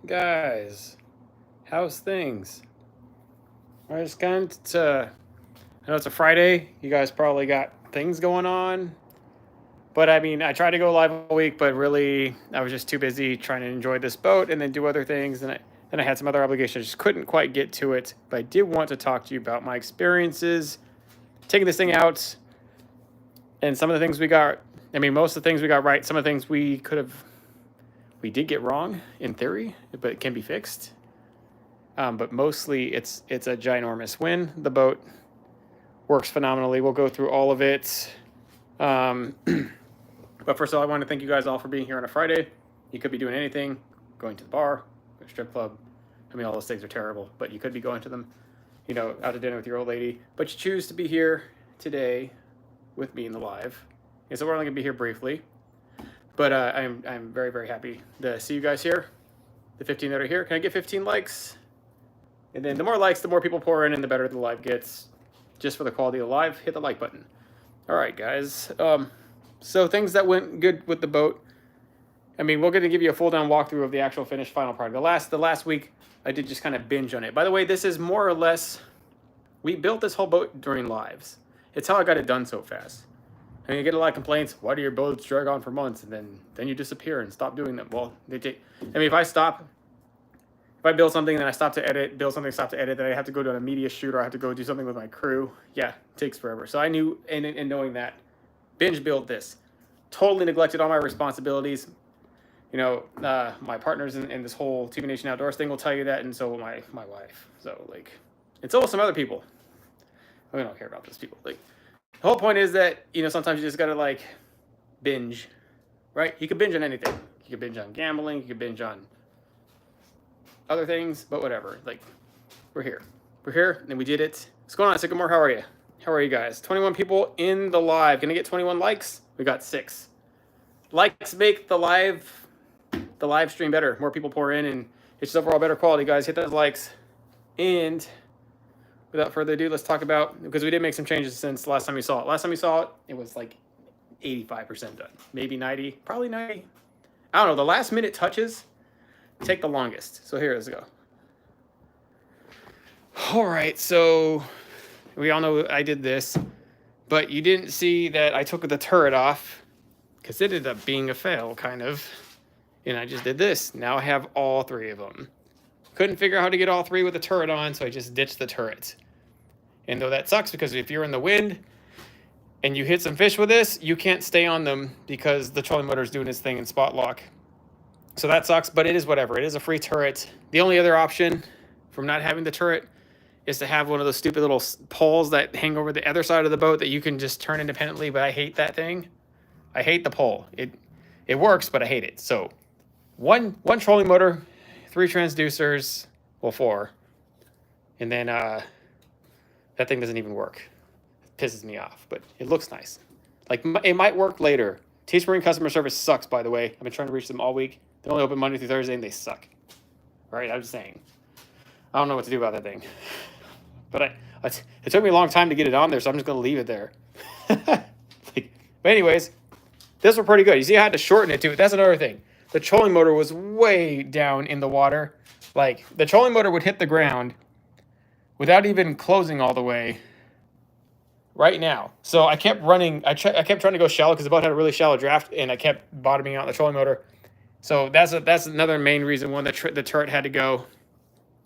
Guys, how's things? I just kind to. I know it's a Friday. You guys probably got things going on, but I mean, I tried to go live all week, but really, I was just too busy trying to enjoy this boat and then do other things, and then I had some other obligations. I just couldn't quite get to it. But I did want to talk to you about my experiences taking this thing out and some of the things we got. I mean, most of the things we got right. Some of the things we did get wrong in theory, but it can be fixed. But mostly it's a ginormous win. The boat works phenomenally. We'll go through all of it. But first of all, I want to thank you guys all for being here on a Friday. You could be doing anything, going to the bar, a strip club. I mean, all those things are terrible, but you could be going to them, out to dinner with your old lady. But you choose to be here today with me in the live. And so we're only going to be here briefly. But I'm very, very happy to see you guys here. The 15 that are here. Can I get 15 likes? And then the more likes, the more people pour in, and the better the live gets. Just for the quality of the live, hit the like button. All right, guys. So things that went good with the boat. I mean, we're going to give you a full down walkthrough of the actual finished final product. The last week, I did just kind of binge on it. By the way, this is more or less, we built this whole boat during lives. It's how I got it done so fast. I mean, you get a lot of complaints. Why do your boats drag on for months and then you disappear and stop doing them? Well, they take. I mean, if I build something and I stop to edit, build something, stop to edit, then I have to go to a media shoot or I have to go do something with my crew. Yeah, it takes forever. So I knew, and knowing that, binge built this. Totally neglected all my responsibilities. My partners in this whole TBNation Outdoors thing will tell you that, and so will my wife. So, and so will some other people. We don't care about those people. The whole point is that, sometimes you just gotta, binge, right? You could binge on anything. You could binge on gambling. You could binge on other things, but whatever. We're here, and we did it. What's going on, Sycamore? How are you? How are you guys? 21 people in the live. Gonna get 21 likes? We got 6. Likes make the live stream better. More people pour in, and it's just overall better quality, guys. Hit those likes. And without further ado, let's talk about, because we did make some changes since last time you saw it. Last time you saw it, it was 85% done. Maybe 90, probably 90. I don't know. The last minute touches take the longest. So here, let's go. All right, so we all know I did this, but you didn't see that I took the turret off because it ended up being a fail, kind of. And I just did this. Now I have all 3 of them. Couldn't figure out how to get all 3 with the turret on, so I just ditched the turret. And though that sucks, because if you're in the wind and you hit some fish with this, you can't stay on them because the trolling motor is doing its thing in spot lock. So that sucks, but it is whatever. It is a free turret. The only other option from not having the turret is to have one of those stupid little poles that hang over the other side of the boat that you can just turn independently, but I hate that thing. I hate the pole. It works, but I hate it. So one trolling motor, 3 transducers, well, 4. And then that thing doesn't even work. It pisses me off, but it looks nice. It might work later. Taste Marine customer service sucks, by the way. I've been trying to reach them all week. They're only open Monday through Thursday, and they suck. All right, I'm just saying. I don't know what to do about that thing. But it took me a long time to get it on there, so I'm just going to leave it there. But anyways, this was pretty good. You see, I had to shorten it, too. That's another thing. The trolling motor was way down in the water. The trolling motor would hit the ground without even closing all the way right now. So I kept running. I kept trying to go shallow because the boat had a really shallow draft, and I kept bottoming out the trolling motor. So that's another main reason one the turret had to go.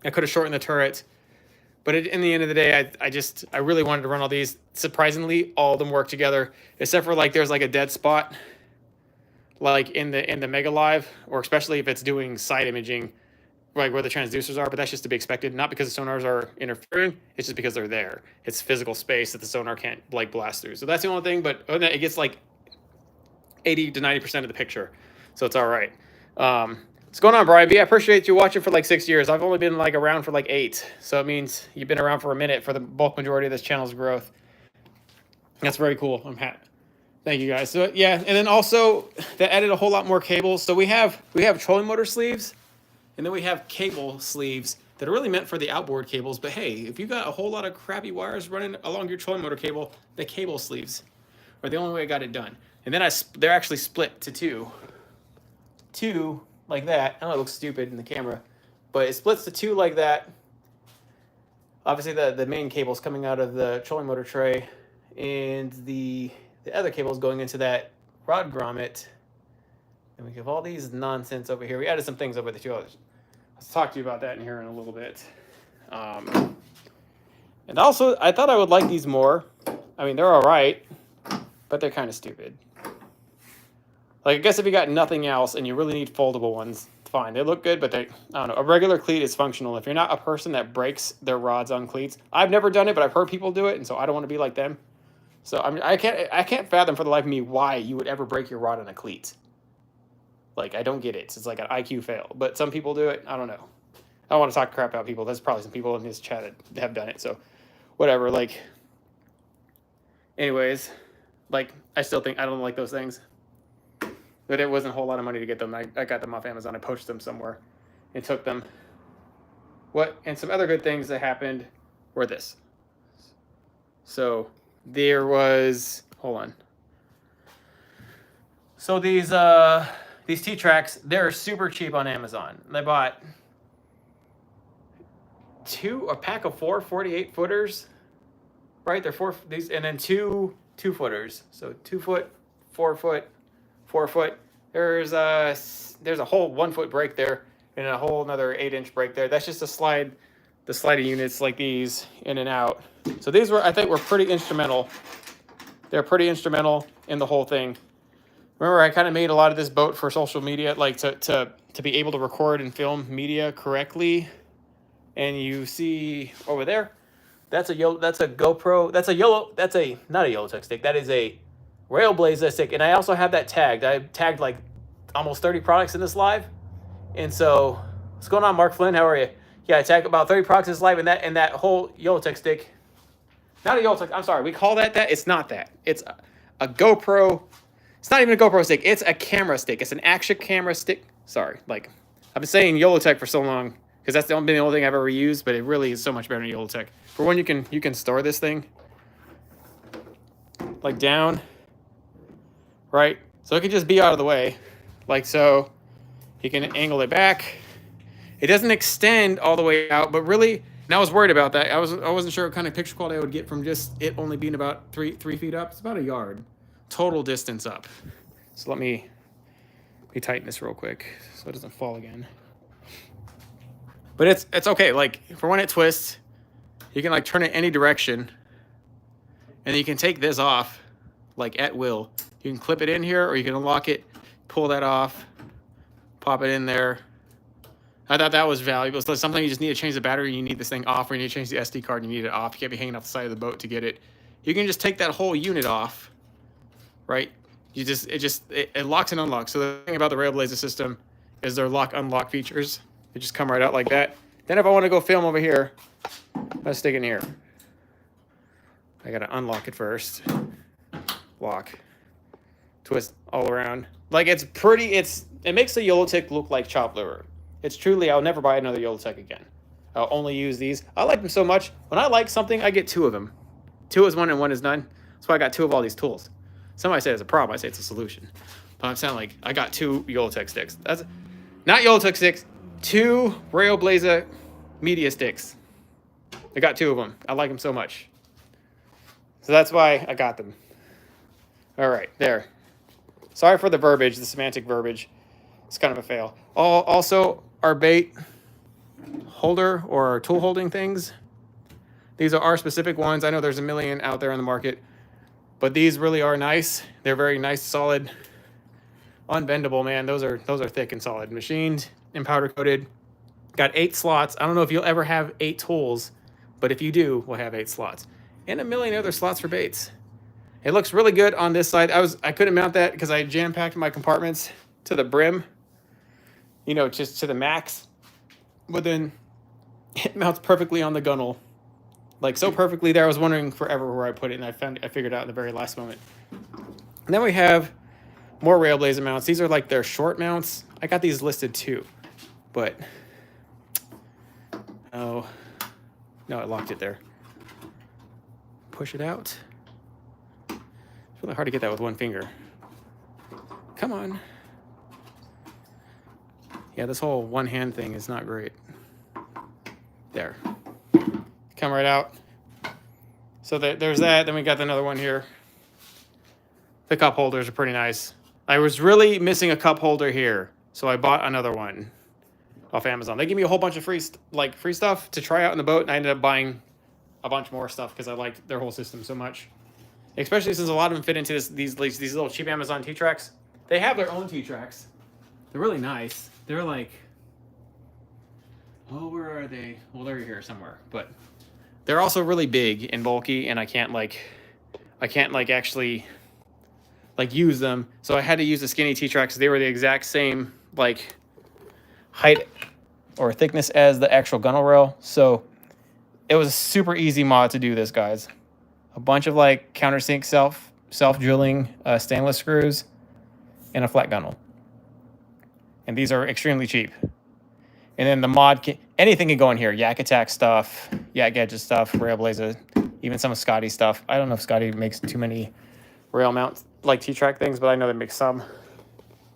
I could have shortened the turret, but in the end of the day, I really wanted to run all these. Surprisingly, all of them work together, except for there's a dead spot, in the Mega Live, or especially if it's doing side imaging, where the transducers are. But that's just to be expected, not because the sonars are interfering. It's just because they're there. It's physical space that the sonar can't blast through. So that's the only thing. But it gets 80 to 90% of the picture, so it's all right. What's going on, Brian B? I appreciate you watching for 6 years. I've only been around for 8, so it means you've been around for a minute for the bulk majority of this channel's growth. That's very cool. I'm happy. Thank you, guys. So yeah, and then also they added a whole lot more cables. So we have trolling motor sleeves, and then we have cable sleeves that are really meant for the outboard cables. But hey, if you got a whole lot of crappy wires running along your trolling motor cable, the cable sleeves are the only way I got it done. And then they're actually split to two like that. I know it looks stupid in the camera, but it splits to two like that. Obviously, the main cable's coming out of the trolling motor tray, and the other cable's going into that rod grommet. And we have all these nonsense over here. We added some things over the two others. Let's talk to you about that in here in a little bit. And also, I thought I would like these more. I mean, they're all right, but they're kind of stupid. Like, I guess if you got nothing else and you really need foldable ones, fine. They look good, but they, I don't know. A regular cleat is functional. If you're not a person that breaks their rods on cleats, I've never done it, but I've heard people do it, and so I don't want to be like them. So I mean, I can't fathom for the life of me why you would ever break your rod on a cleat. Like, I don't get it. It's like an IQ fail. But some people do it. I don't know. I don't want to talk crap about people. There's probably some people in this chat that have done it. So whatever. Like, anyways, like, I still think I don't like those things. But it wasn't a whole lot of money to get them. I got them off Amazon. I poached them somewhere and took them. And some other good things that happened were this. So there was, hold on. So these T-Tracks, they're super cheap on Amazon. I bought a pack of 48 footers, right? They're these, and then two footers. So 2 foot, 4 foot, 4 foot. There's a whole 1 foot break there and a whole another 8-inch break there. That's just the sliding units like these in and out. So these I think were pretty instrumental. They're pretty instrumental in the whole thing. Remember, I kind of made a lot of this boat for social media, like to be able to record and film media correctly. And you see over there, that's a GoPro. That's not a Yellowtech stick. That is a Railblazer stick. And I also have that tagged. I tagged like almost 30 products in this live. And so, what's going on, Mark Flynn? How are you? Yeah, I tagged about 30 products in this live, and that whole Yellowtech stick. Not a Yellowtech. I'm sorry. We call that. It's not that. It's a GoPro. It's not even a GoPro stick. It's a camera stick. It's an action camera stick. Sorry. Like, I've been saying Yellowtech for so long because that's the only thing I've ever used, but it really is so much better than Yellowtech. For one, you can store this thing like down, right? So it can just be out of the way, like so. You can angle it back. It doesn't extend all the way out, but really, and I was worried about that. I wasn't sure what kind of picture quality I would get from just it only being about three feet up. It's about a yard total distance up. So let me tighten this real quick so it doesn't fall again. But it's okay. Like, for when it twists, you can like turn it any direction, and you can take this off like at will. You can clip it in here, or you can unlock it, pull that off, pop it in there. I thought that was valuable. So sometimes you just need to change the battery, you need this thing off, or you need to change the SD card, you need it off. You can't be hanging off the side of the boat to get it. You can just take that whole unit off, right? It locks and unlocks. So the thing about the Railblazer system is their lock-unlock features. They just come right out like that. Then if I want to go film over here, let's stick it in here. I gotta unlock it first. Lock. Twist all around. Like, it's pretty, it makes the Yellowtech look like chopped liver. It's truly, I'll never buy another Yellowtech again. I'll only use these. I like them so much. When I like something, I get 2 of them. 2 is 1 and 1 is none. That's why I got 2 of all these tools. Somebody say it's a problem. I say it's a solution. But I'm saying, like, I got 2 Yellowtech sticks. That's not Yellowtech sticks. 2 Railblazer media sticks. I got 2 of them. I like them so much. So that's why I got them. All right, there. Sorry for the verbiage, the semantic verbiage. It's kind of a fail. Also, our bait holder or our tool holding things. These are our specific ones. I know there's a million out there on the market, but these really are nice. They're very nice, solid, unbendable, man. Those are thick and solid. Machined and powder coated. Got 8 slots. I don't know if you'll ever have 8 tools, but if you do, we'll have 8 slots. And a million other slots for baits. It looks really good on this side. I couldn't mount that because I jam-packed my compartments to the brim, you know, just to the max. But then it mounts perfectly on the gunnel. Like, so perfectly there. I was wondering forever where I put it, and I figured it out in the very last moment. And then we have more Railblazer mounts. These are like their short mounts. I got these listed too, but oh no, I locked it there. Push it out. It's really hard to get that with one finger. Come on. Yeah, this whole one hand thing is not great. There. Come right out. So there's that. Then we got another one here. The cup holders are pretty nice. I was really missing a cup holder here, so I bought another one off Amazon. They gave me a whole bunch of free stuff to try out in the boat, and I ended up buying a bunch more stuff because I liked their whole system so much. Especially since a lot of them fit into these little cheap Amazon T-Tracks. They have their own T-Tracks. They're really nice. They're like, oh, where are they? Well, they're here somewhere, but they're also really big and bulky, and I can't actually use them. So I had to use the skinny T-Tracks. They were the exact same like height or thickness as the actual gunnel rail. So it was a super easy mod to do this, guys. A bunch of like countersink self-drilling stainless screws and a flat gunnel. And these are extremely cheap. And then the mod, anything can go in here. Yak Attack stuff, Yak Gadget stuff, Railblazer, even some of Scotty's stuff. I don't know if Scotty makes too many rail mounts like T-Track things, but I know they make some.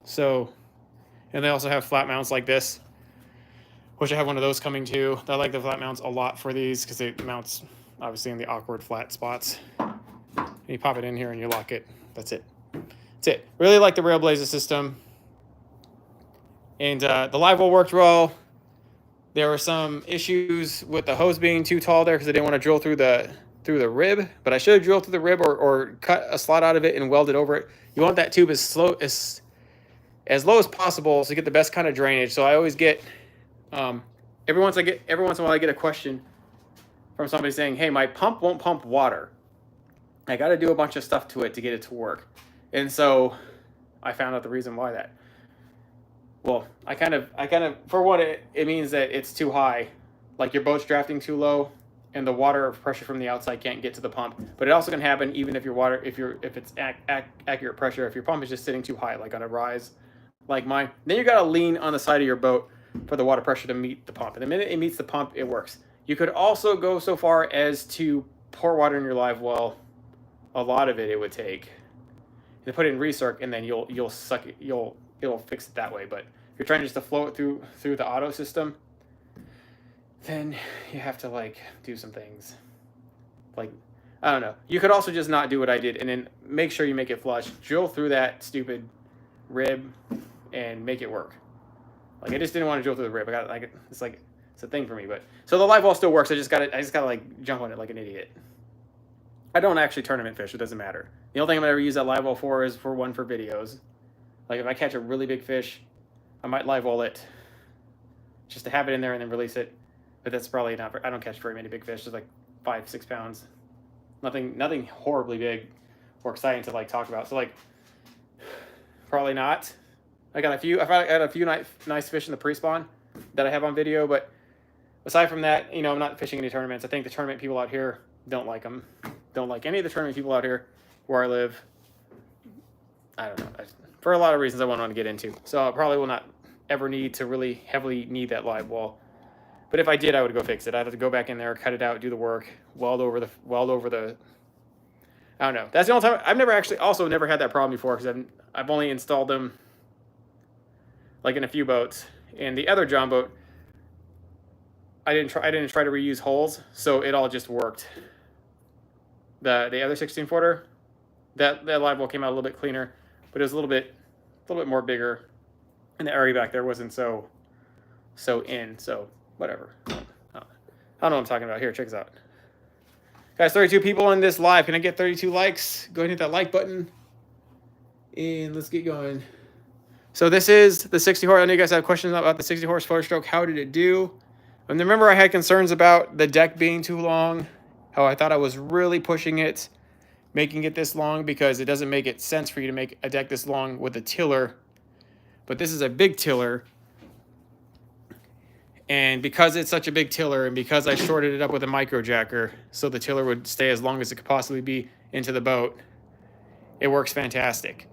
So, and they also have flat mounts like this, which I have one of those coming too. I like the flat mounts a lot for these because it mounts obviously in the awkward flat spots. You pop it in here and you lock it. That's it. That's it. Really like the Railblazer system. And the Livewell worked well. There were some issues with the hose being too tall there because I didn't want to drill through the rib, but I should have drilled through the rib or cut a slot out of it and welded over it. You want that tube as low as possible to get the best kind of drainage. So I always get every once in a while I get a question from somebody saying, "Hey, my pump won't pump water. I got to do a bunch of stuff to it to get it to work." And so I found out the reason why that. Well, I kind of, for one, it means that it's too high, like your boat's drafting too low, and the water pressure from the outside can't get to the pump. But it also can happen even if if it's accurate pressure, if your pump is just sitting too high, like on a rise, like mine. Then you got to lean on the side of your boat for the water pressure to meet the pump. And the minute it meets the pump, it works. You could also go so far as to pour water in your live well. A lot of it would take. You put it in recirc, and then you'll suck it. It'll fix it that way. But if you're trying just to flow it through the auto system, then you have to like do some things. Like, I don't know. You could also just not do what I did and then make sure you make it flush. Drill through that stupid rib and make it work. Like, I just didn't want to drill through the rib. I got like it's a thing for me. But so the live well still works. I just gotta like jump on it like an idiot. I don't actually tournament fish. It doesn't matter. The only thing I'm gonna ever use that live well for is for videos. Like if I catch a really big fish, I might live well it just to have it in there and then release it. But that's probably not. I don't catch very many big fish. Just like 5-6 pounds. Nothing horribly big or exciting to like talk about. So like, probably not. I got a few nice fish in the pre-spawn that I have on video. But aside from that, I'm not fishing any tournaments. I think the tournament people out here don't like them. Don't like any of the tournament people out here where I live. I don't know. For a lot of reasons I won't want to get into. So I probably will not ever need to really heavily need that live well. But if I did, I would go fix it. I'd have to go back in there, cut it out, do the work, weld over the. I don't know. That's the only time I've never had that problem before because I've only installed them like in a few boats. And the other John boat, I didn't try to reuse holes, so it all just worked. The other 16-footer, that live well came out a little bit cleaner, but it was a little bit more bigger, and the area back there wasn't so in. So whatever. I don't know what I'm talking about here. Check this out. Guys, 32 people in this live. Can I get 32 likes? Go ahead and hit that like button. And let's get going. So this is the 60 horse. I know you guys have questions about the 60 horse 4-stroke. How did it do? And remember I had concerns about the deck being too long. How I thought I was really pushing it, making it this long because it doesn't make it sense for you to make a deck this long with a tiller. But this is a big tiller. And because it's such a big tiller and because I shorted it up with a micro jacker so the tiller would stay as long as it could possibly be into the boat, it works fantastic.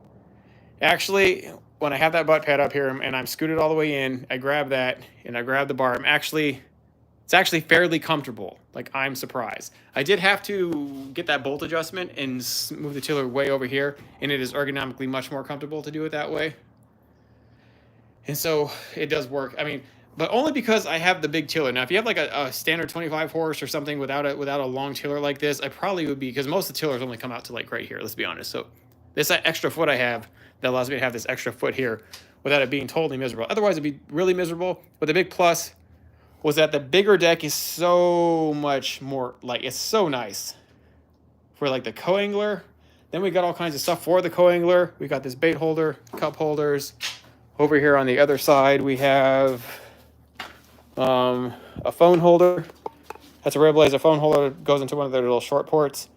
Actually, when I have that butt pad up here and I'm scooted all the way in, I grab that and I grab the bar. It's actually fairly comfortable. Like, I'm surprised. I did have to get that bolt adjustment and move the tiller way over here, and it is ergonomically much more comfortable to do it that way. And so it does work. I mean, but only because I have the big tiller. Now, if you have like a standard 25 horse or something without a long tiller like this, I probably would be, because most of the tillers only come out to like right here, let's be honest. So this extra foot I have that allows me to have this extra foot here without it being totally miserable. Otherwise, it'd be really miserable. But the big plus was that the bigger deck is so much more, like, it's so nice for like the co-angler. Then we got all kinds of stuff for the co-angler. We got this bait holder, cup holders. Over here on the other side, we have a phone holder. That's a Railblazer phone holder that goes into one of their little short ports.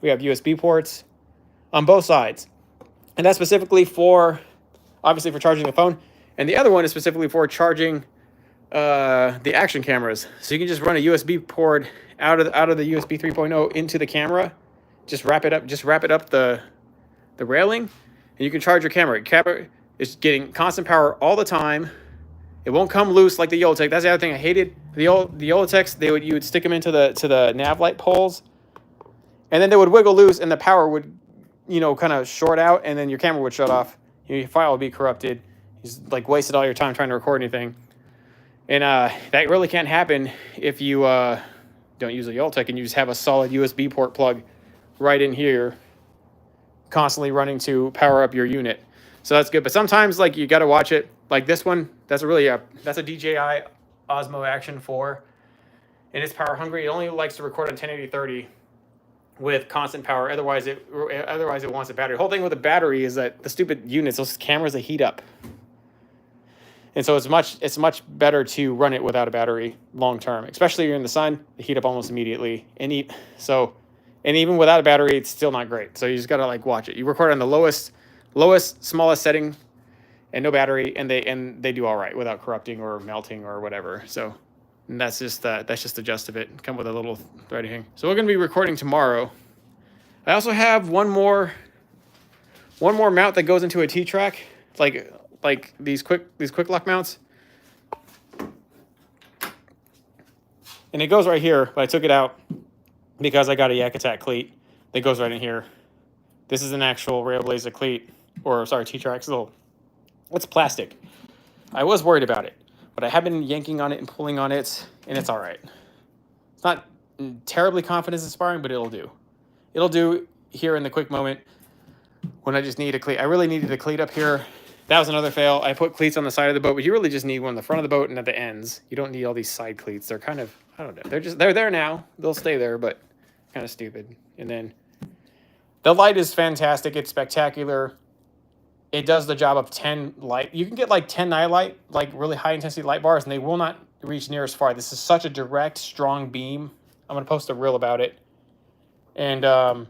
We have USB ports on both sides. And that's specifically for, obviously, for charging the phone. And the other one is specifically for charging the action cameras. So you can just run a USB port out of the USB 3.0 into the camera. Just wrap it up the railing, and you can charge your camera. Your camera is getting constant power all the time. It won't come loose like the Yolotech. That's the other thing I hated. The Yolotechs, you would stick them into the nav light poles, and then they would wiggle loose, and the power would, kind of short out, and then your camera would shut off. Your file would be corrupted. You just like wasted all your time trying to record anything, and that really can't happen if you don't use a Yolotech and you just have a solid USB port plug right in here, constantly running to power up your unit. So that's good. But sometimes, like, you got to watch it. Like this one, that's a DJI Osmo Action 4, and it's power hungry. It only likes to record on 1080/30 with constant power. Otherwise it wants a battery. The whole thing with the battery is that the stupid units, those cameras, they heat up. And so it's much better to run it without a battery long term, especially if you're in the sun. They heat up almost immediately. And even without a battery, it's still not great. So you just gotta like watch it. You record on the lowest, smallest setting, and no battery, and they do all right without corrupting or melting or whatever. So that's just the gist of it. Come with a little thread hang. So we're gonna be recording tomorrow. I also have one more mount that goes into a T-track, like these quick lock mounts, and it goes right here. But I took it out because I got a Yak Attack cleat that goes right in here. This is an actual Railblazer cleat, or sorry, T-Track. It's plastic. I was worried about it, but I have been yanking on it and pulling on it, and it's all right. It's not terribly confidence inspiring, but it'll do. It'll do here in the quick moment when I just need a cleat. I really needed a cleat up here. That was another fail. I put cleats on the side of the boat, but you really just need one on the front of the boat and at the ends. You don't need all these side cleats. They're kind of, I don't know. They're there now. They'll stay there, but kind of stupid. And then the light is fantastic. It's spectacular. It does the job of 10 light. You can get like 10 night light, like really high intensity light bars, and they will not reach near as far. This is such a direct, strong beam. I'm going to post a reel about it. And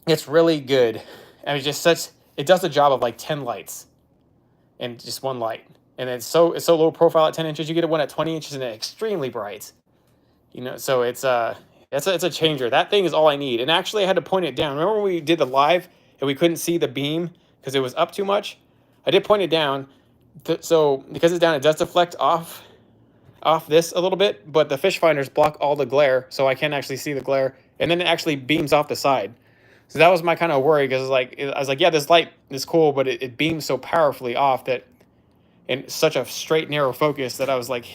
it's really good. And it does the job of like 10 lights and just one light. And it's so low profile at 10 inches. You get one at 20 inches and it's extremely bright. So it's a changer. That thing is all I need. And actually I had to point it down. Remember when we did the live and we couldn't see the beam because it was up too much? I did point it down. So because it's down, it does deflect off this a little bit, but the fish finders block all the glare, so I can't actually see the glare. And then it actually beams off the side. So that was my kind of worry, because I was like, yeah, this light is cool, but it beams so powerfully off that, in such a straight, narrow focus, that I was like,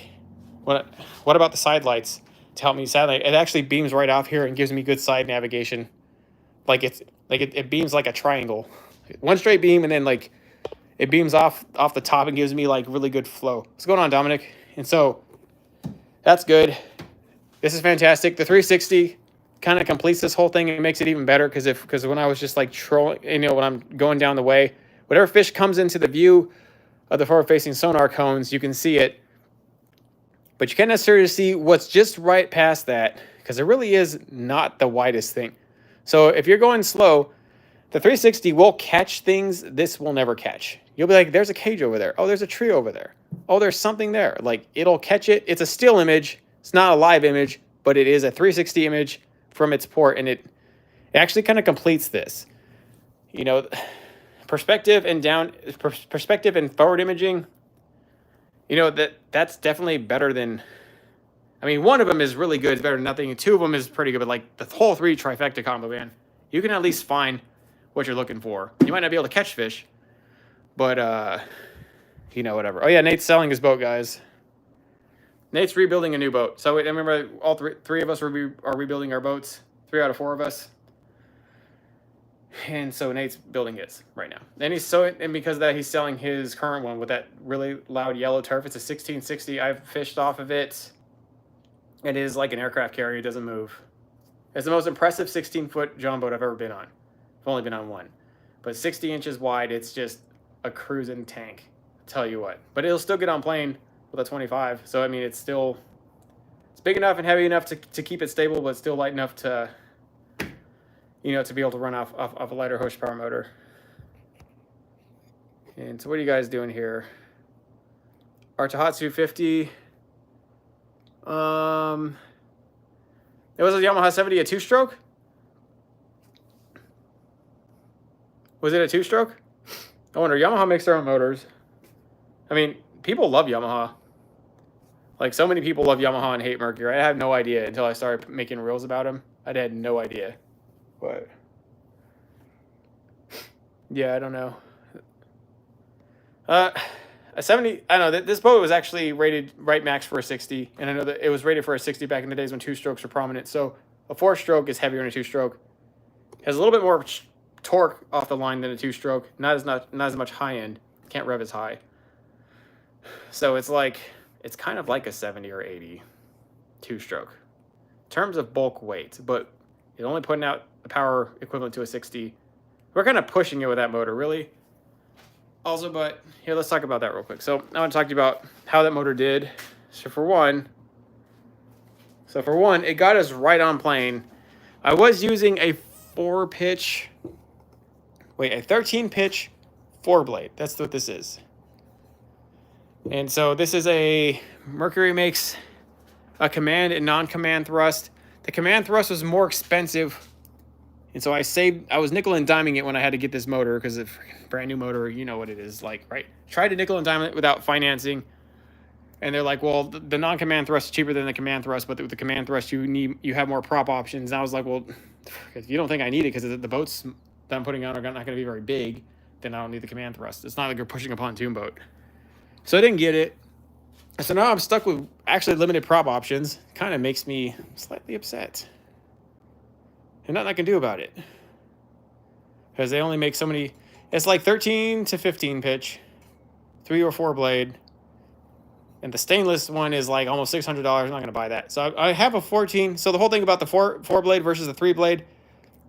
what about the side lights to help me satellite? It actually beams right off here and gives me good side navigation. It beams like a triangle, one straight beam, and then like it beams off the top and gives me like really good flow. What's going on, Dominic? And so that's good. This is fantastic. The 360 kind of completes this whole thing and makes it even better, because when I was just like trolling, when I'm going down the way, whatever fish comes into the view of the forward-facing sonar cones, you can see it, but you can't necessarily see what's just right past that, because it really is not the widest thing. So if you're going slow, the 360 will catch things this will never catch. You'll be like, there's a cage over there. Oh, there's a tree over there. Oh, there's something there. Like, it'll catch it. It's a still image. It's not a live image, but it is a 360 image from its port, and it actually kind of completes this. Perspective and forward imaging, that's definitely better than, one of them is really good. It's better than nothing. And two of them is pretty good, but like the whole three trifecta combo, man, you can at least find what you're looking for. You might not be able to catch fish, but whatever. Oh yeah, Nate's selling his boat, guys. Nate's rebuilding a new boat. So I remember all three of us are rebuilding our boats. 3 out of 4 of us. And so Nate's building his right now. And because of that, he's selling his current one with that really loud yellow turf. It's a 1660. I've fished off of it. It is like an aircraft carrier. It doesn't move. It's the most impressive 16-foot John boat I've ever been on. I've only been on one. But 60 inches wide, it's just a cruising tank. I'll tell you what. But it'll still get on plane with a 25. So, I mean, it's big enough and heavy enough to keep it stable, but still light enough to, to be able to run off a lighter horsepower motor. And so what are you guys doing here? Our Tohatsu 50. It was a Yamaha 70, a 2-stroke? Was it a 2-stroke? I wonder. Yamaha makes their own motors. I mean, people love Yamaha. Like, so many people love Yamaha and hate Mercury. I had no idea until I started making reels about them. I had no idea. But yeah, I don't know. A 70, I don't know, this boat was actually rated right max for a 60, and I know that it was rated for a 60 back in the days when 2-strokes were prominent. So a 4-stroke is heavier than a 2-stroke. Has a little bit more torque off the line than a 2-stroke. Not as much high end. Can't rev as high. So it's kind of like a 70 or 80 2-stroke in terms of bulk weight, but it's only putting out the power equivalent to a 60. We're kind of pushing it with that motor, really. Also, but here, let's talk about that real quick. So I want to talk to you about how that motor did. So for one, it got us right on plane. I was using a 13-pitch 4-blade. That's what this is. And so this is Mercury makes a command and non-command thrust. The command thrust was more expensive. And so I was nickel and diming it when I had to get this motor, because it's a brand new motor, you know what it is like, right? Tried to nickel and dime it without financing. And they're like, well, the non-command thrust is cheaper than the command thrust, but with the command thrust, you have more prop options. And I was like, well, if you don't think I need it because the boats that I'm putting on are not going to be very big, then I don't need the command thrust. It's not like you're pushing a pontoon boat. So I didn't get it. So now I'm stuck with actually limited prop options. Kind of makes me slightly upset. And nothing I can do about it. Because they only make so many. It's like 13 to 15 pitch. 3 or 4 blade. And the stainless one is like almost $600. I'm not going to buy that. So I have a 14. So the whole thing about the 4 blade versus the 3 blade.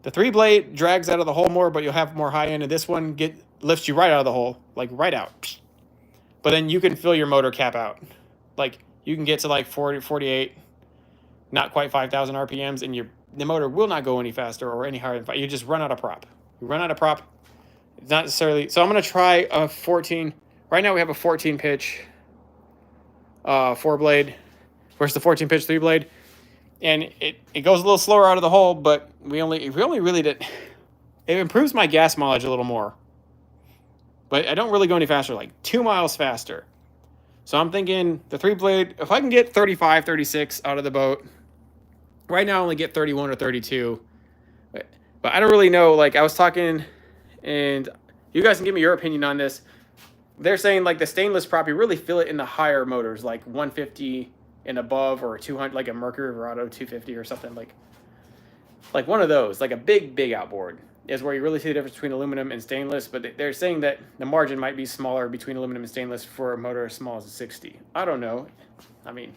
The 3 blade drags out of the hole more, but you'll have more high end. And this one lifts you right out of the hole. Like right out. But then you can fill your motor cap out. Like you can get to like 40, 48. Not quite 5,000 RPMs. And the motor will not go any faster or any higher. You just run out of prop. You run out of prop. It's not necessarily. So I'm going to try a 14. Right now we have a 14 pitch 4 blade versus the 14 pitch 3 blade. And it goes a little slower out of the hole, but we only really did. It improves my gas mileage a little more. But I don't really go any faster, like 2 miles faster. So I'm thinking the 3 blade, if I can get 35, 36 out of the boat. Right now I only get 31 or 32. But I don't really know. Like I was talking, and you guys can give me your opinion on this. They're saying like the stainless prop, you really feel it in the higher motors, like 150 and above, or 200, like a Mercury Verado 250 or something, like one of those, like a big outboard is where you really see the difference between aluminum and stainless. But they're saying that the margin might be smaller between aluminum and stainless for a motor as small as a 60. I don't know. I mean,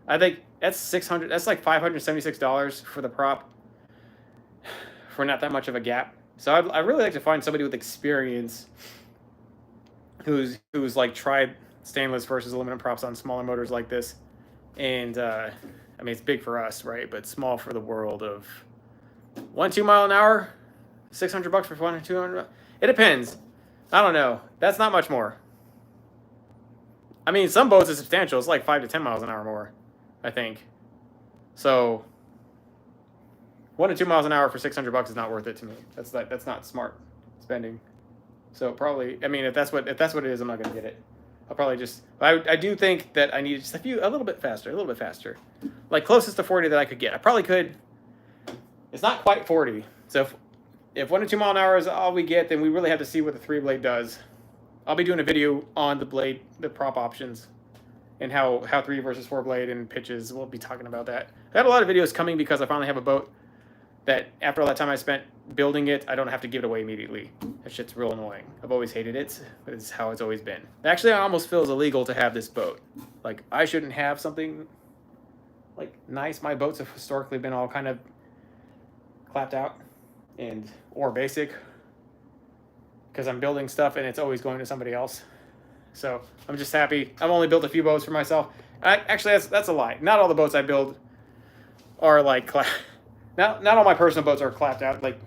I think that's $600. That's like $576 for the prop for not that much of a gap. So I'd really like to find somebody with experience who's like tried stainless versus aluminum props on smaller motors like this. And I mean, it's big for us, right? But small for the world of 1-2 mile an hour, $600 for 1 or 200. It depends. I don't know. That's not much more. I mean, some boats are substantial. It's like 5 to 10 miles an hour more, I think. So 1 to 2 miles an hour for $600 is not worth it to me. That's not smart spending. So probably, I mean, if that's what it is, I'm not going to get it. I'll probably just, I do think that I need just a little bit faster. Like closest to 40 that I could get. I probably could. It's not quite 40. So if 1 to 2 mile an hour is all we get, then we really have to see what the 3 blade does. I'll be doing a video on the blade, the prop options, and how 3 versus 4 blade and pitches. We'll be talking about that. I have a lot of videos coming because I finally have a boat that after all that time I spent building it, I don't have to give it away immediately. That shit's real annoying. I've always hated it, but it's how it's always been. Actually, I almost feels illegal to have this boat. Like, I shouldn't have something like nice. My boats have historically been all kind of clapped out and or basic because I'm building stuff and it's always going to somebody else. So I'm just happy. I've only built a few boats for myself. Actually, that's a lie. Not all the boats I build are like not all my personal boats are clapped out. Like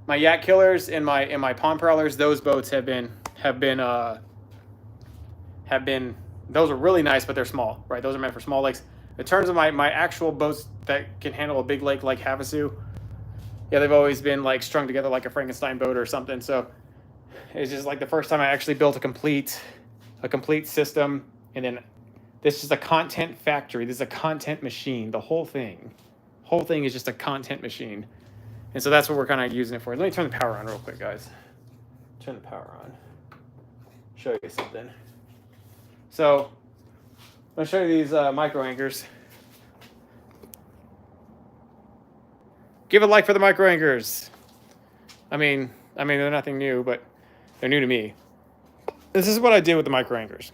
my yak killers and my pond prowlers, those boats have been those are really nice, but they're small, right? Those are meant for small lakes. In terms of my actual boats that can handle a big lake like Havasu, yeah, they've always been like strung together like a Frankenstein boat or something. So it's just like the first time I actually built a complete system, and then this is a content factory. This is a content machine. The whole thing is just a content machine. And so that's what we're kind of using it for. Let me turn the power on real quick, guys. Turn the power on. Show you something. So I'm going to show you these micro anchors. Give a like for the micro anchors. I mean, they're nothing new, but they're new to me. This is what I did with the micro anchors.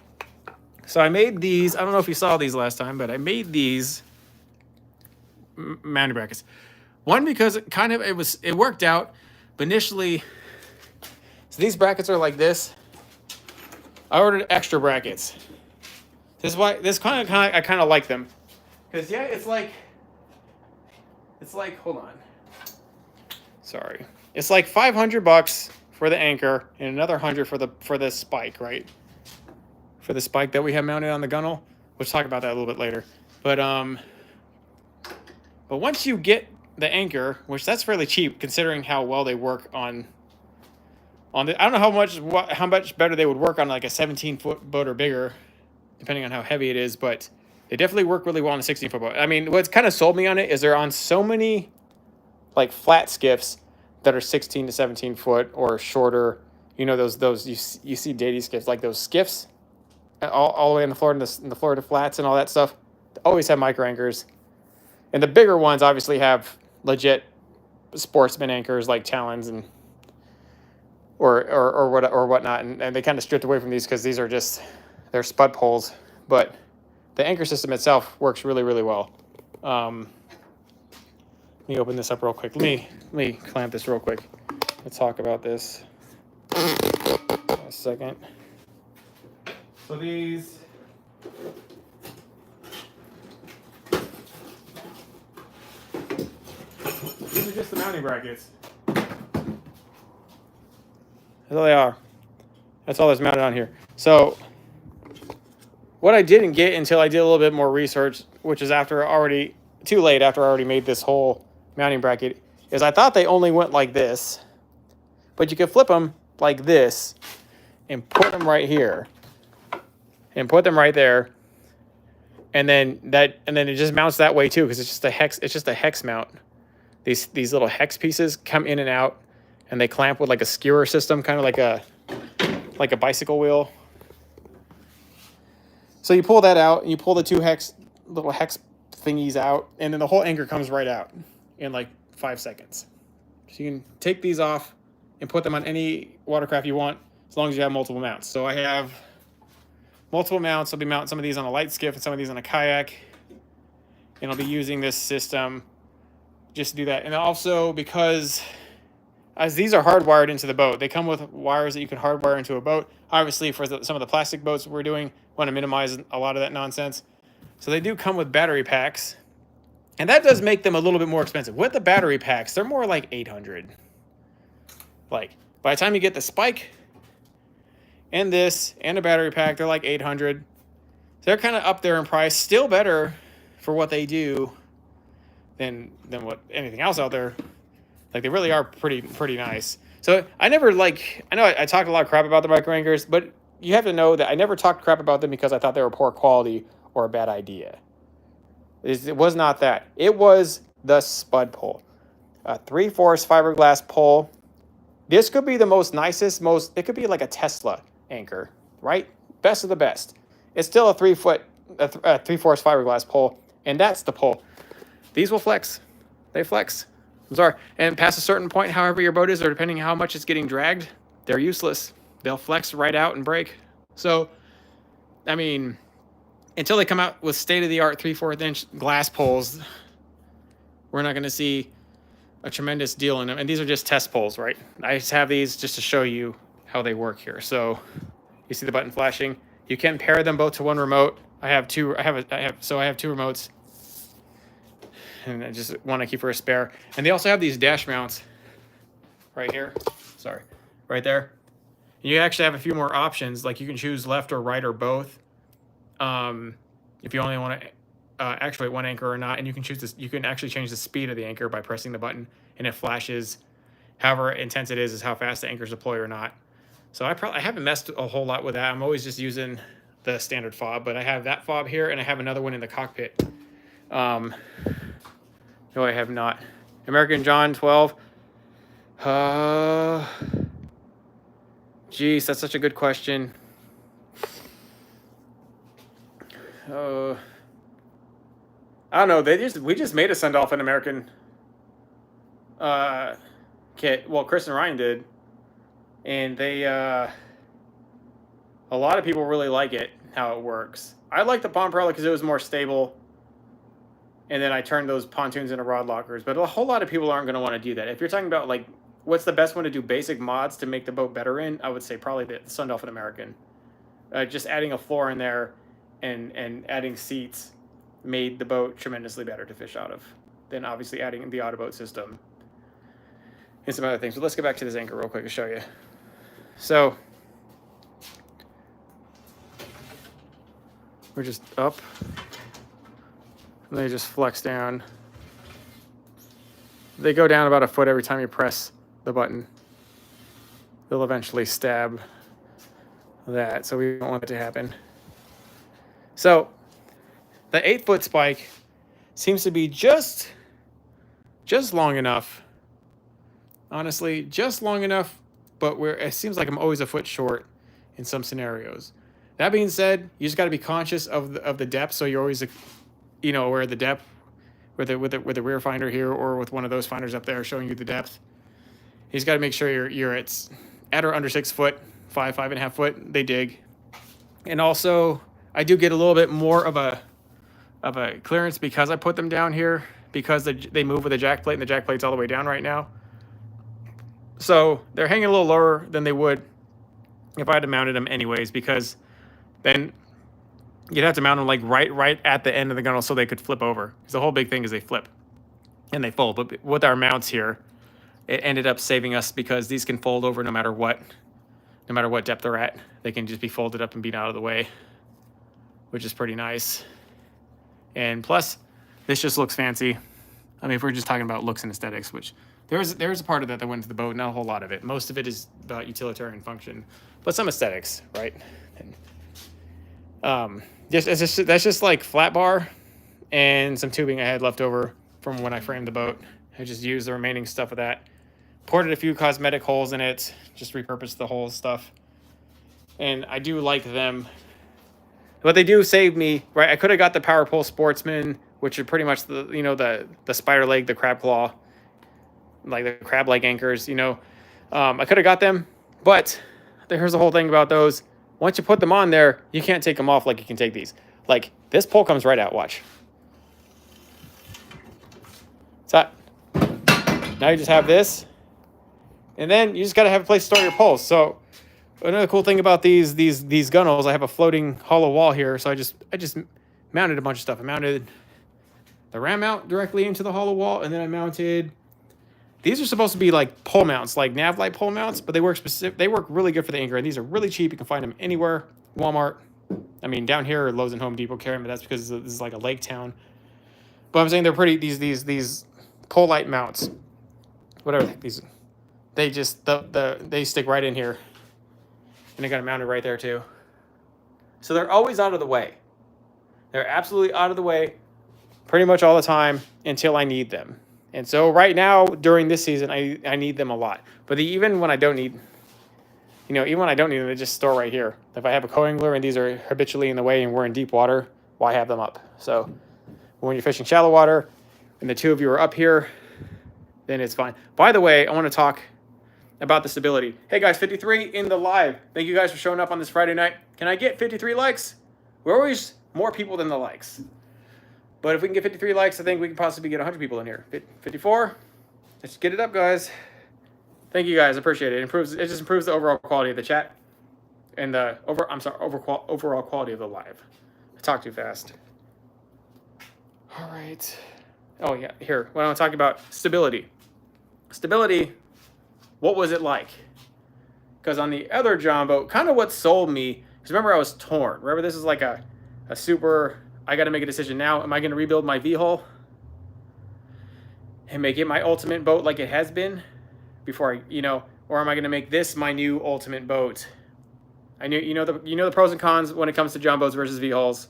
So I made these. I don't know if you saw these last time, but I made these mounting brackets. One, because it worked out, but initially, so these brackets are like this. I ordered extra brackets. This is why I kind of like them, because yeah, it's like hold on. Sorry, it's like $500 for the anchor and another $100 for the spike, right? For the spike that we have mounted on the gunnel. We'll talk about that a little bit later. But once you get the anchor, which that's fairly cheap considering how well they work on the, I don't know how much better they would work on like a 17-foot boat or bigger, depending on how heavy it is, but they definitely work really well on a 16-foot boat. I mean, what's kind of sold me on it is they're on so many like flat skiffs that are 16 to 17 foot or shorter. You know, those you see daily skiffs, like those skiffs all the way in the Florida flats and all that stuff. They always have micro anchors. And the bigger ones obviously have legit sportsman anchors like Talons and or whatnot, and they kind of stripped away from these because these are just, they're spud poles. But the anchor system itself works really, really well. Let me open this up real quick. Let me clamp this real quick. Let's talk about this. A second. So these are just the mounting brackets. That's all they are. That's all that's mounted on here. So what I didn't get until I did a little bit more research, which is too late after I already made this whole mounting bracket, is I thought they only went like this, but you could flip them like this and put them right here and put them right there. And then it just mounts that way too, because it's just a hex mount. These little hex pieces come in and out, and they clamp with like a skewer system, kind of like a bicycle wheel. So you pull that out, and you pull the two little hex thingies out, and then the whole anchor comes right out in like 5 seconds. So you can take these off and put them on any watercraft you want, as long as you have multiple mounts. So I have multiple mounts. I'll be mounting some of these on a light skiff and some of these on a kayak, and I'll be using this system just to do that. And also, because as these are hardwired into the boat, they come with wires that you can hardwire into a boat. Obviously, for some of the plastic boats we're doing, want to minimize a lot of that nonsense. So they do come with battery packs, and that does make them a little bit more expensive. With the battery packs, they're more like $800. Like, by the time you get the spike and this and a battery pack, they're like $800. They're kind of up there in price. Still better for what they do than what anything else out there. Like, they really are pretty nice. So I know I talked a lot of crap about the micro anchors, but you have to know that I never talked crap about them because I thought they were poor quality or a bad idea. It was not that. It was the spud pole. A 3/4 fiberglass pole. This could be the nicest, it could be like a Tesla. anchor, right? Best of the best. It's still a 3-foot, a 3/4 fiberglass pole, and that's the pole. These will flex. They flex. I'm sorry. And past a certain point, however your boat is, or depending on how much it's getting dragged, they're useless. They'll flex right out and break. So, I mean, until they come out with state-of-the-art 3/4 inch glass poles, we're not going to see a tremendous deal in them. And these are just test poles, right? I just have these just to show you how they work here. So you see the button flashing. You can pair them both to one remote. I have two remotes, and I just want to keep for a spare. And they also have these dash mounts right here. Sorry, right there. And you actually have a few more options. Like you can choose left or right or both. If you only want to actuate one anchor or not, and you can choose this. You can actually change the speed of the anchor by pressing the button, and it flashes. However intense it is how fast the anchors deploy or not. So I haven't messed a whole lot with that. I'm always just using the standard fob, but I have that fob here, and I have another one in the cockpit. No, I have not. American John 12. Geez, that's such a good question. I don't know. We just made a Sun Dolphin American kit. Well, Chris and Ryan did, and they a lot of people really like it, how it works. I like the Pomperella because it was more stable, and then I turned those pontoons into rod lockers. But a whole lot of people aren't going to want to do that. If you're talking about like what's the best one to do basic mods to make the boat better in, I would say probably the Sun Dolphin American. Just adding a floor in there and adding seats made the boat tremendously better to fish out of than obviously adding the Autoboat system and some other things. But let's get back to this anchor real quick to show you. So we're just up, and they just flex down. They go down about a foot every time you press the button. They'll eventually stab that, so we don't want it to happen. So the 8-foot spike seems to be just long enough. Honestly, just long enough, but it seems like I'm always a foot short in some scenarios. That being said, you just got to be conscious of the depth, so you're always, where the depth, with the rear finder here or with one of those finders up there showing you the depth. You just got to make sure you're at or under 6 foot, 5.5 foot. They dig, and also I do get a little bit more of a clearance because I put them down here because they move with the jack plate, and the jack plate's all the way down right now. So they're hanging a little lower than they would if I had mounted them anyways, because then you'd have to mount them like right at the end of the gunnel so they could flip over. Because the whole big thing is they flip and they fold. But with our mounts here, it ended up saving us because these can fold over no matter what depth they're at. They can just be folded up and beat out of the way, which is pretty nice. And plus, this just looks fancy. I mean, if we're just talking about looks and aesthetics, which there's a part of that went into the boat, not a whole lot of it. Most of it is about utilitarian function, but some aesthetics, right? And, that's just like flat bar and some tubing I had left over from when I framed the boat. I just used the remaining stuff of that, ported a few cosmetic holes in it, just repurposed the whole stuff. And I do like them, but they do save me, right? I could have got the Power Pole Sportsman, which are pretty much the spider leg, the crab claw, like the crab leg anchors, I could have got them, but here's the whole thing about those. Once you put them on there, you can't take them off like you can take these. Like this pole comes right out, watch. So now you just have this, and then you just got to have a place to store your poles. So another cool thing about these gunnels, I have a floating hollow wall here, so I just mounted a bunch of stuff. I mounted the ram mount directly into the hollow wall, and then I mounted. These are supposed to be like pole mounts, like nav light pole mounts, but they work really good for the anchor, and these are really cheap. You can find them anywhere. Walmart. I mean, down here, Lowe's and Home Depot carry them, but that's because this is like a lake town. But I'm saying they're pretty. These pole light mounts, whatever these, they just they stick right in here, and they got it mounted right there too. So they're always out of the way. They're absolutely out of the way, pretty much all the time until I need them. And so right now, during this season, I need them a lot. But even when I don't need you know, even when I don't need them, they just store right here. If I have a co-angler and these are habitually in the way and we're in deep water, why have them up? So when you're fishing shallow water and the two of you are up here, then it's fine. By the way, I want to talk about the stability. Hey guys, 53 in the live. Thank you guys for showing up on this Friday night. Can I get 53 likes? We're always more people than the likes. But if we can get 53 likes, I think we can possibly get 100 people in here. 54. Let's get it up, guys. Thank you guys. Appreciate it. It just improves the overall quality of the chat and the overall quality of the live. I talk too fast. All right. Oh yeah, here. When I'm talking about stability. Stability, what was it like? Because on the other John boat, kind of what sold me, because remember I was torn. Remember this is like a super, I got to make a decision now. Am I going to rebuild my V-hull and make it my ultimate boat like it has been before I, you know, or am I going to make this my new ultimate boat? I knew, you know the pros and cons when it comes to John boats versus V-hulls.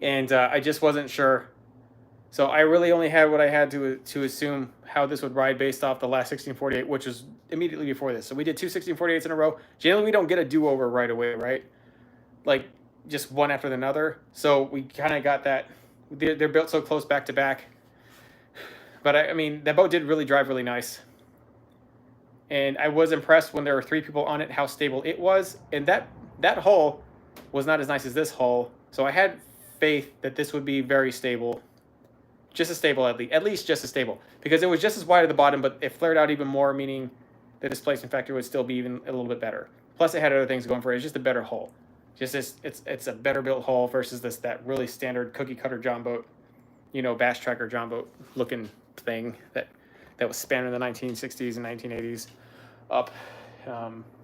And I just wasn't sure. So I really only had what I had to assume how this would ride based off the last 1648, which was immediately before this. So we did two 1648s in a row. Generally, we don't get a do-over right away, right? Like just one after another. So we kind of got that. They're built so close back to back. But I mean, that boat did really drive really nice. And I was impressed when there were 3 people on it, how stable it was. And that hull was not as nice as this hull. So I had faith that this would be very stable. Just as stable, at least just as stable. Because it was just as wide at the bottom, but it flared out even more, meaning the displacement factor would still be even a little bit better. Plus, it had other things going for it. It's just a better hull. It's a better built hull versus that really standard cookie cutter John boat, you know, bass tracker John boat looking thing that was spanning the 1960s and 1980s up.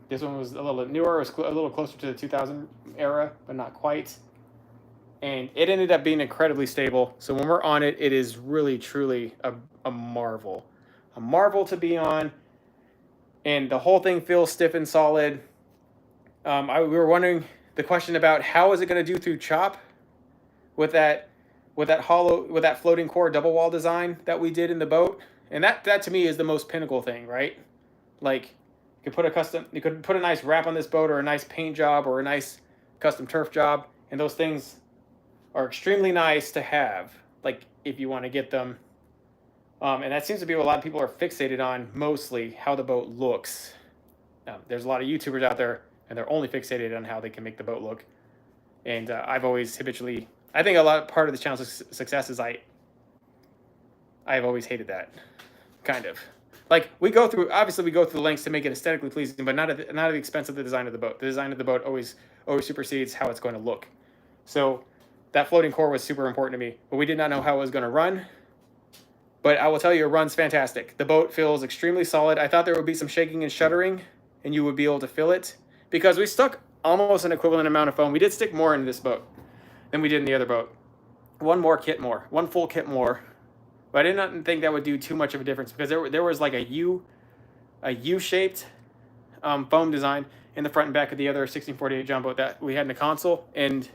This one was a little newer. It was a little closer to the 2000 era, but not quite. And it ended up being incredibly stable. So when we're on it, it is really, truly a marvel. A marvel to be on. And the whole thing feels stiff and solid. We were wondering the question about how is it going to do through chop with that floating core double wall design that we did in the boat. And that to me is the most pinnacle thing, right? Like you could put a nice wrap on this boat or a nice paint job or a nice custom turf job. And those things are extremely nice to have, like if you want to get them. And that seems to be what a lot of people are fixated on, mostly how the boat looks. There's a lot of YouTubers out there, and they're only fixated on how they can make the boat look. And I've always habitually, I think part of the channel's success is I've always hated that, kind of. Like we go through the lengths to make it aesthetically pleasing, but not at the expense of the design of the boat. The design of the boat always supersedes how it's going to look. So that floating core was super important to me, but we did not know how it was going to run. But I will tell you, it runs fantastic. The boat feels extremely solid. I thought there would be some shaking and shuddering, and you would be able to feel it, because we stuck almost an equivalent amount of foam. We did stick more in this boat than we did in the other boat. One full kit more. But I did not think that would do too much of a difference, because there was like a U-shaped foam design in the front and back of the other 1648 John boat that we had in the console, and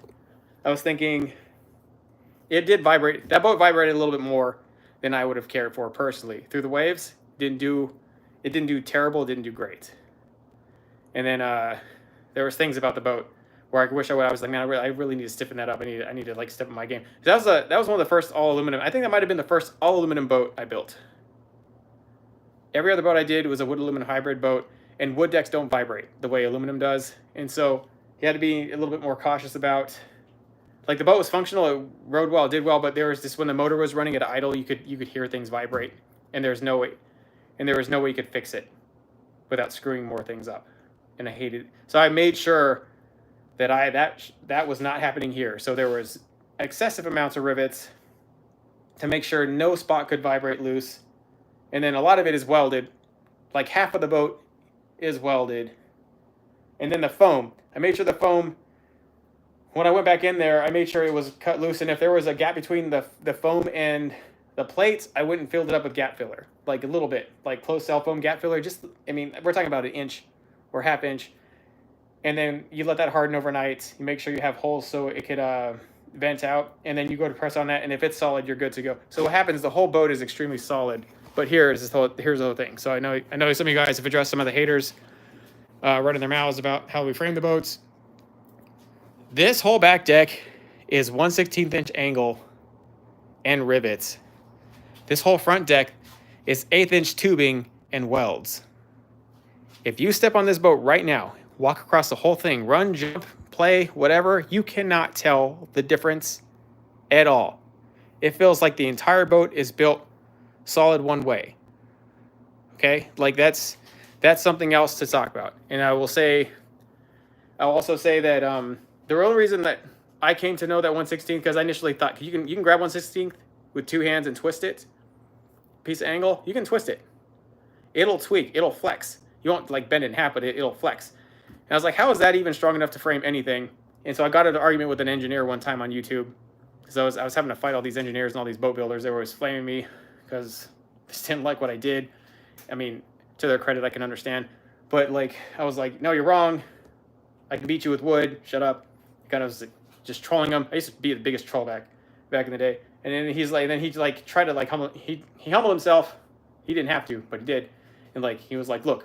I was thinking it did vibrate. That boat vibrated a little bit more than I would have cared for personally. Through the waves, it didn't do terrible, it didn't do great. And then there was things about the boat where I wish I was like, man, I really need to stiffen that up. I need to like step up my game. That was one of the first all aluminum. I think that might have been the first all aluminum boat I built. Every other boat I did was a wood aluminum hybrid boat, and wood decks don't vibrate the way aluminum does. And so you had to be a little bit more cautious about. Like the boat was functional, it rode well, it did well, but there was this when the motor was running at idle, you could hear things vibrate, and there was no way you could fix it without screwing more things up. And I hated it. So I made sure that that was not happening here. So there was excessive amounts of rivets to make sure no spot could vibrate loose. And then a lot of it is welded. Like half of the boat is welded. And then the foam, I made sure the foam, when I went back in there, I made sure it was cut loose, and if there was a gap between the foam and the plates, I wouldn't fill it up with gap filler, like a little bit, like closed cell foam gap filler. Just, I mean, we're talking about an inch or half inch, and then you let that harden overnight. You make sure you have holes so it could vent out, and then you go to press on that, and if it's solid, you're good to go. So what happens? The whole boat is extremely solid, but here's the whole thing. So I know some of you guys have addressed some of the haters running their mouths about how we frame the boats. This whole back deck is 1/16 inch angle and rivets. This whole front deck is 1/8 inch tubing and welds. If you step on this boat right now, walk across the whole thing, run, jump, play, whatever, you cannot tell the difference at all. It feels like the entire boat is built solid one way. Okay, like that's something else to talk about. And I'll also say that the only reason that I came to know that 1/16, because I initially thought you can grab 1/16 with two hands and twist it, piece of angle, you can twist it. It'll tweak, it'll flex. You won't like bend it in half, but it'll flex. And I was like, how is that even strong enough to frame anything? And so I got into an argument with an engineer one time on YouTube, because I was having to fight all these engineers and all these boat builders. They were always flaming me because they just didn't like what I did. I mean, to their credit, I can understand. But like, I was like, no, you're wrong. I can beat you with wood. Shut up. Kind of was just trolling him. I used to be the biggest troll back in the day. And then he tried to like humble. He humbled himself. He didn't have to, but he did. And like, he was like, look,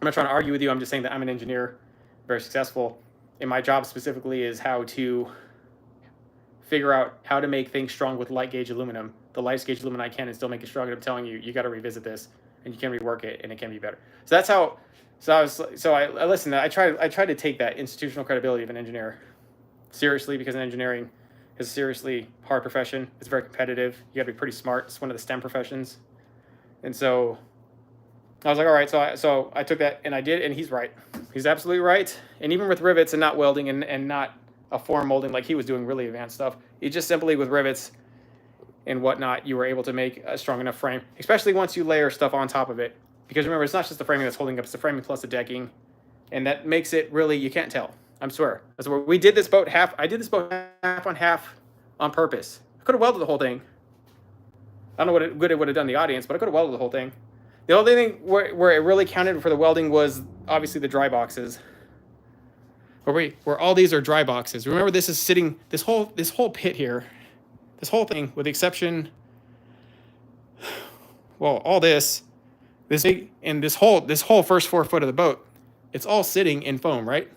I'm not trying to argue with you. I'm just saying that I'm an engineer, very successful. And my job specifically is how to figure out how to make things strong with light gauge aluminum, the lightest gauge aluminum I can, and still make it strong. And I'm telling you, you got to revisit this, and you can rework it, and it can be better. So that's how. I listened. I tried to take that institutional credibility of an engineer seriously, because engineering is a seriously hard profession. It's very competitive. You got to be pretty smart. It's one of the STEM professions, and so I was like, all right. So I took that and I did, and he's right. He's absolutely right. And even with rivets and not welding and not a form molding like he was doing really advanced stuff, you just simply with rivets and whatnot, you were able to make a strong enough frame, especially once you layer stuff on top of it. Because remember, it's not just the framing that's holding up, it's the framing plus the decking. And that makes it really, you can't tell. I swear. That's where we did this boat half. I did this boat half on purpose. I could have welded the whole thing. I don't know what good it would have done the audience, but I could have welded the whole thing. The only thing where it really counted for the welding was obviously the dry boxes. Where all these are dry boxes. Remember, this is sitting, this whole pit here, this whole thing, with the exception, well, all this whole first 4 foot of the boat, it's all sitting in foam, right?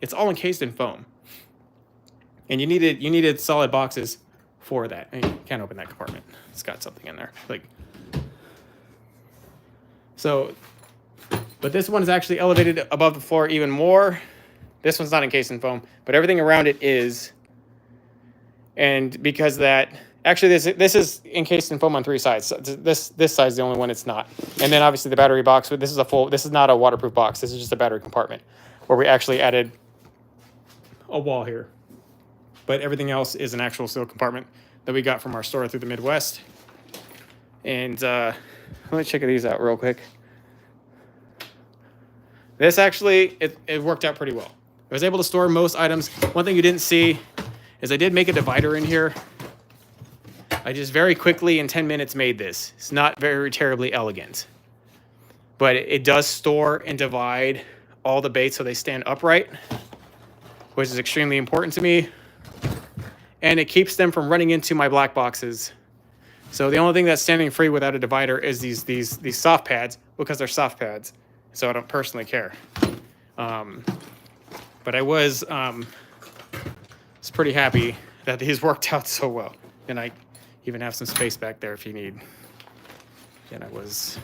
It's all encased in foam. And you needed solid boxes for that. And you can't open that compartment. It's got something in there. Like, so, but this one is actually elevated above the floor even more. This one's not encased in foam, but everything around it is. And because of that, actually this is encased in foam on 3 sides. So this side is the only one it's not. And then obviously the battery box, but this is not a waterproof box. This is just a battery compartment where we actually added a wall here. But everything else is an actual steel compartment that we got from our store through the Midwest. And let me check these out real quick. This actually, it worked out pretty well. I was able to store most items. One thing you didn't see is I did make a divider in here. I just very quickly in 10 minutes made this. It's not very terribly elegant, but it does store and divide all the baits so they stand upright, which is extremely important to me. And it keeps them from running into my black boxes. So the only thing that's standing free without a divider is these soft pads, because they're soft pads. So I don't personally care. But I was pretty happy that these worked out so well. And I even have some space back there if you need. And I was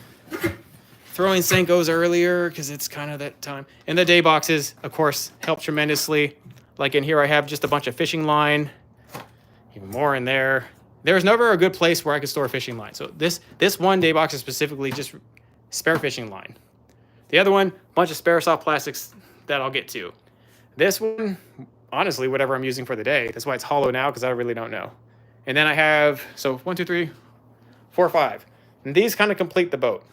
throwing Senkos earlier because it's kind of that time. And the day boxes, of course, help tremendously. Like in here, I have just a bunch of fishing line, even more in there. There's never a good place where I could store fishing line. So this one day box is specifically just spare fishing line. The other one, a bunch of spare soft plastics that I'll get to. This one, honestly, whatever I'm using for the day. That's why it's hollow now, because I really don't know. And then I have, so 1, 2, 3, 4, 5. And these kind of complete the boat.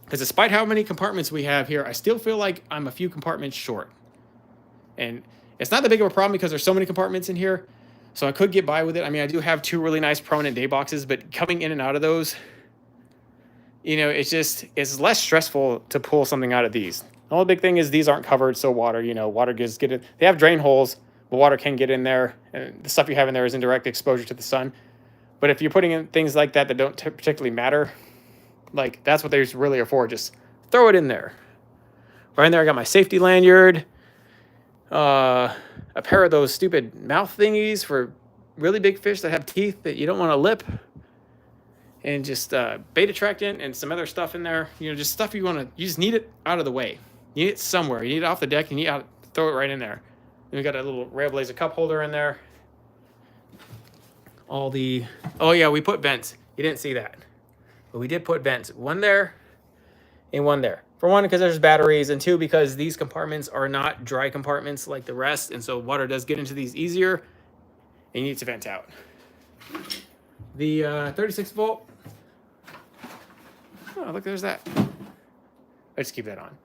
Because despite how many compartments we have here, I still feel like I'm a few compartments short. And it's not that big of a problem because there's so many compartments in here. So I could get by with it. I mean, I do have 2 really nice prominent day boxes, but coming in and out of those, you know, it's less stressful to pull something out of these. The only big thing is these aren't covered, so water gets get in. They have drain holes, but water can get in there, and the stuff you have in there is indirect exposure to the sun. But if you're putting in things like that don't particularly matter, like that's what they really are for. Just throw it in there. Right in there, I got my safety lanyard, a pair of those stupid mouth thingies for really big fish that have teeth that you don't want to lip, and just bait attractant and some other stuff in there. You know, just stuff you just need it out of the way. You need it somewhere. You need it off the deck. You need to throw it right in there. And we got a little Railblazer cup holder in there. Oh yeah, we put vents. You didn't see that, but we did put vents. One there and one there. For one, because there's batteries, and two, because these compartments are not dry compartments like the rest, and so water does get into these easier, and you need to vent out. The 36 volt. Oh, look, there's that. I just keep that on.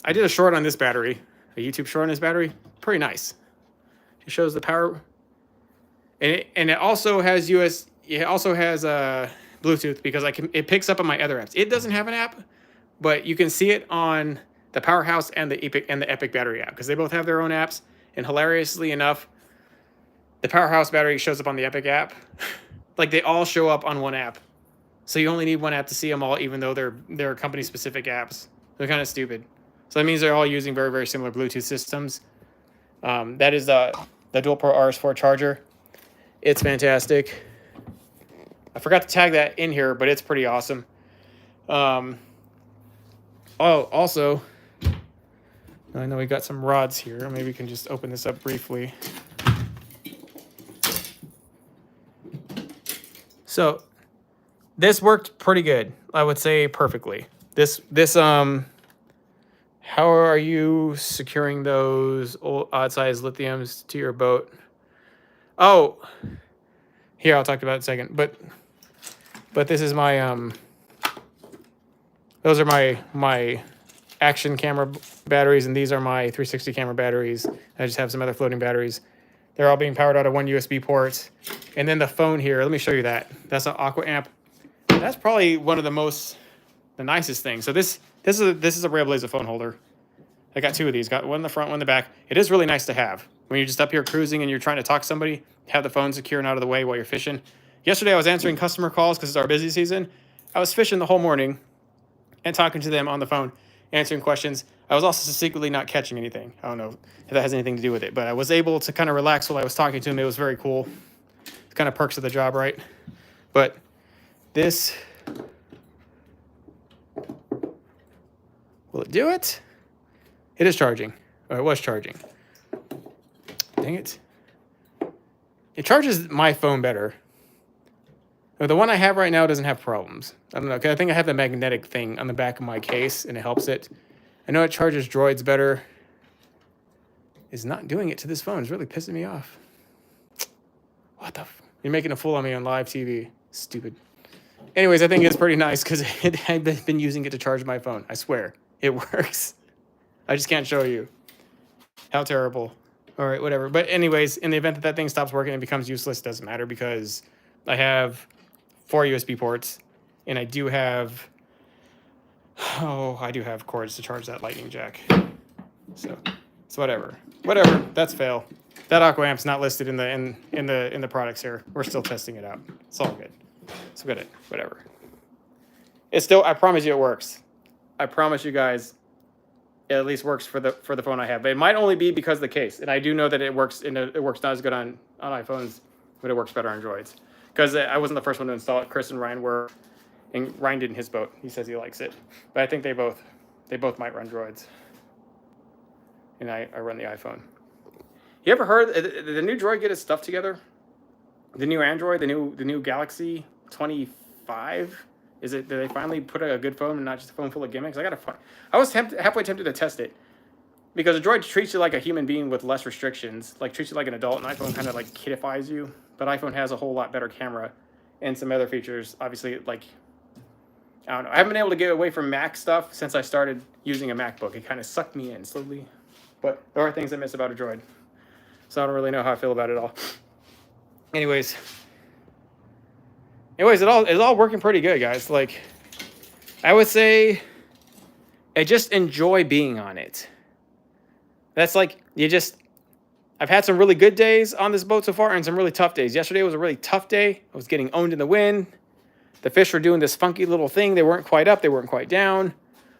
I did a short on this battery, a YouTube short on this battery. Pretty nice. It shows the power, and it also has Bluetooth, because it picks up on my other apps. It doesn't have an app, but you can see it on the Powerhouse and the Epic battery app, because they both have their own apps. And hilariously enough, the Powerhouse battery shows up on the Epic app. Like, they all show up on one app, so you only need one app to see them all, even though they're company specific apps. They're kind of stupid. So that means they're all using very, very similar Bluetooth systems. That is the Dual Pro RS4 charger. It's fantastic. I forgot to tag that in here, but it's pretty awesome. Also, I know we got some rods here. Maybe we can just open this up briefly. So this worked pretty good. I would say perfectly. How are you securing those odd size lithiums to your boat? Oh, here, I'll talk about it in a second. But this is my those are my action camera batteries, and these are my 360 camera batteries. I just have some other floating batteries. They're all being powered out of one USB port. And then the phone here, let me show you that. That's an Aqua amp. That's probably one of the nicest things. So this is a Railblazer phone holder. I got two of these. Got one in the front, one in the back. It is really nice to have when you're just up here cruising and you're trying to talk to somebody. Have the phone secure and out of the way while you're fishing. Yesterday I was answering customer calls because it's our busy season. I was fishing the whole morning and talking to them on the phone, answering questions. I was also secretly not catching anything. I don't know if that has anything to do with it, but I was able to kind of relax while I was talking to them. It was very cool. It's kind of perks of the job, right? But this, will it do it? It is charging, or it was charging. Dang it. It charges my phone better. The one I have right now doesn't have problems. I don't know, because I think I have the magnetic thing on the back of my case, and it helps it. I know it charges Droids better. It's not doing it to this phone. It's really pissing me off. What the f? You're making a fool of me on live TV. Stupid. Anyways, I think it's pretty nice because I've been using it to charge my phone. I swear. It works. I just can't show you. How terrible. All right, whatever. But anyways, in the event that that thing stops working and becomes useless, it doesn't matter because I have 4 USB ports, and I do have cords to charge that lightning jack. So whatever. That's fail. That Aqua amp's not listed in the products here. We're still testing it out. It's all good. It's good. Whatever. It's still. I promise you, it works. I promise you guys, it at least works for the phone I have. But it might only be because of the case, and I do know that it works. It works not as good on iPhones, but it works better on Droids. Because I wasn't the first one to install it. Chris and Ryan were, and Ryan did in his boat. He says he likes it, but I think they both might run Droids, and I run the iPhone. You ever heard the new Droid get its stuff together? The new Android, the new Galaxy 25. Did they finally put a good phone and not just a phone full of gimmicks? I was halfway tempted to test it because a Droid treats you like a human being with less restrictions, like treats you like an adult. And iPhone kind of like kidifies you. But iPhone has a whole lot better camera and some other features. Obviously, like, I don't know. I haven't been able to get away from Mac stuff since I started using a MacBook. It kind of sucked me in slowly. But there are things I miss about a Droid. So I don't really know how I feel about it all. Anyways, it's all working pretty good, guys. Like, I would say I just enjoy being on it. That's like, I've had some really good days on this boat so far and some really tough days. Yesterday was a really tough day. I was getting owned in the wind. The fish were doing this funky little thing. They weren't quite up. They weren't quite down.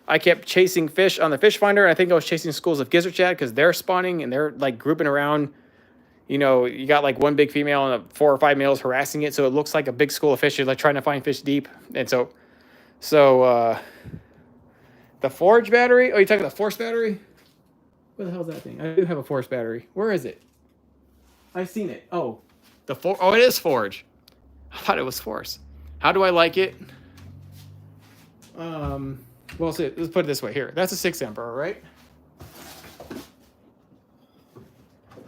I kept chasing fish on the fish finder. I think I was chasing schools of gizzard shad because they're spawning and they're like grouping around. You know, you got like one big female and 4 or 5 males harassing it, so it looks like a big school of fish. You're like trying to find fish deep, and so the forge battery. Oh, you talking about the force battery? Where the hell is that thing? I do have a force battery. Where is it? I've seen it. Oh, oh, it is forge. I thought it was force. How do I like it? Well, so let's put it this way. Here, that's a 6 amp hour, right?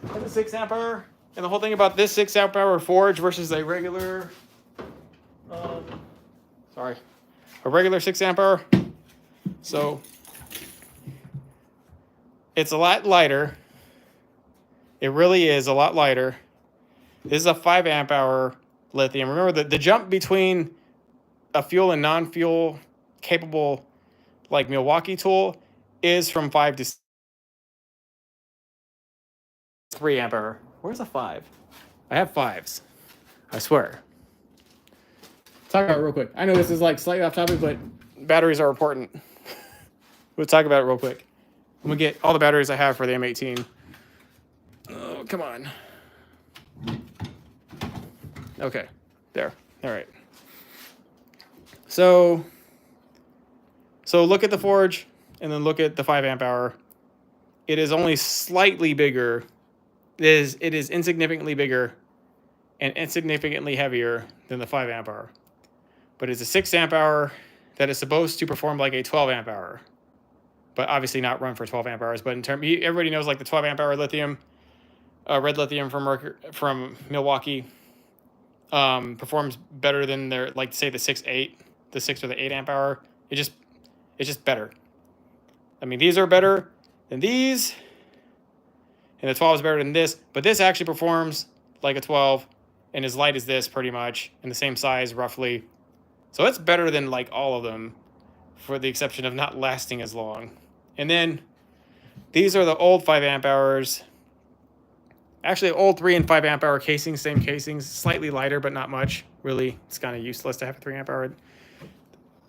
That's a 6 amp hour. And the whole thing about this 6 amp hour forge versus a regular, a regular 6 amp hour. So it's a lot lighter. It really is a lot lighter. This is a 5 amp hour lithium. Remember the jump between a fuel and non-fuel capable like Milwaukee tool is from 5 to 3 amp hour. Where's a 5? I have 5s. I swear. Talk about it real quick. I know this is like slightly off topic, but batteries are important. We'll talk about it real quick. I'm gonna get all the batteries I have for the M18. Oh, come on. Okay, there. All right. So look at the forge and then look at the 5 amp hour. It is only slightly bigger. It is insignificantly bigger and insignificantly heavier than the 5 amp hour. But it's a 6 amp hour that is supposed to perform like a 12 amp hour. But obviously not run for 12 amp hours. But in term, everybody knows like the 12 amp hour lithium, red lithium from Milwaukee, performs better than their, like say the 6.8, the 6 or the 8 amp hour. It's just better. I mean, these are better than these, and the 12 is better than this, but this actually performs like a 12 and as light as this pretty much, and the same size roughly. So it's better than like all of them, for the exception of not lasting as long. And then these are the old 5 amp hours. Actually, old 3 and 5 amp hour casings, same casings, slightly lighter, but not much. Really, it's kind of useless to have a 3 amp hour.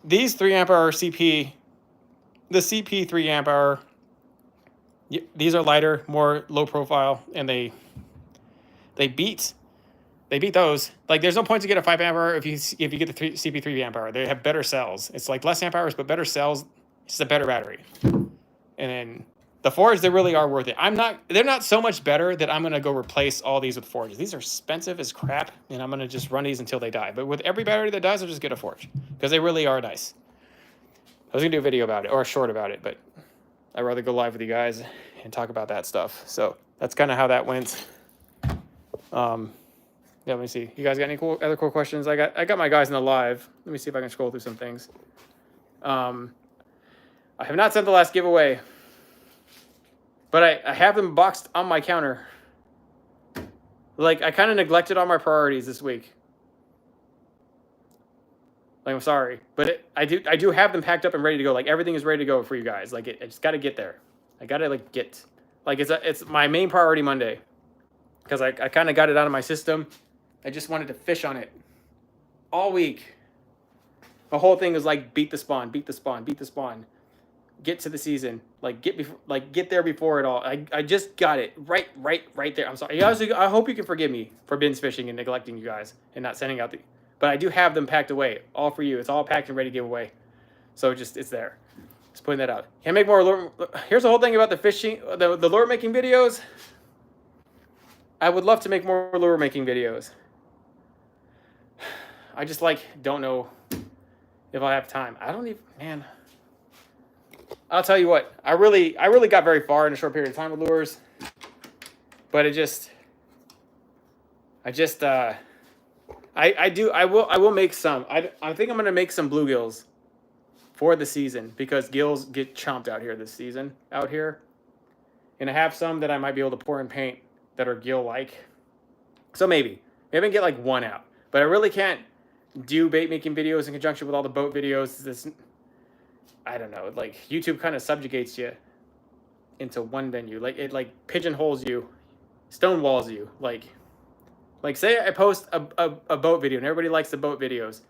These 3 amp hour CP, the CP 3 amp hour, these are lighter, more low profile, and they beat those. Like, there's no point to get a 5 amp hour if you get the CP 3 amp hour. They have better cells. It's like less amp hours, but better cells. It's a better battery. And then the forge, they really are worth it. They're not so much better that I'm gonna go replace all these with forges. These are expensive as crap, and I'm gonna just run these until they die. But with every battery that dies, I'll just get a forge because they really are nice. I was gonna do a video about it or a short about it, but I'd rather go live with you guys and talk about that stuff. So that's kind of how that went. Yeah, let me see. You guys got any other cool questions? I got my guys in the live. Let me see if I can scroll through some things. I have not sent the last giveaway, but I have them boxed on my counter. Like, I kind of neglected all my priorities this week. Like, I'm sorry, but I do have them packed up and ready to go. Like, everything is ready to go for you guys. Like, I just got to get there. I got to it's my main priority Monday, because I kind of got it out of my system. I just wanted to fish on it all week. The whole thing was like beat the spawn, get to the season, get there before it all. I just got it right there. I'm sorry. I hope you can forgive me for binge fishing and neglecting you guys and not sending out but I do have them packed away, all for you. It's all packed and ready to give away. So it's there. Just putting that out. Can't make more lure. Here's the whole thing about the fishing, the lure making videos. I would love to make more lure making videos. I just don't know if I have time. I don't even, man. I'll tell you what. I really got very far in a short period of time with lures, but I will make some. I think I'm gonna make some bluegills for the season, because gills get chomped out here this season out here, and I have some that I might be able to pour in paint that are gill like. So maybe I can get like one out, but I really can't do bait making videos in conjunction with all the boat videos. I don't know, like YouTube kind of subjugates you into one venue. Like, it pigeonholes you, stonewalls you. Like say I post a boat video and everybody likes the boat videos,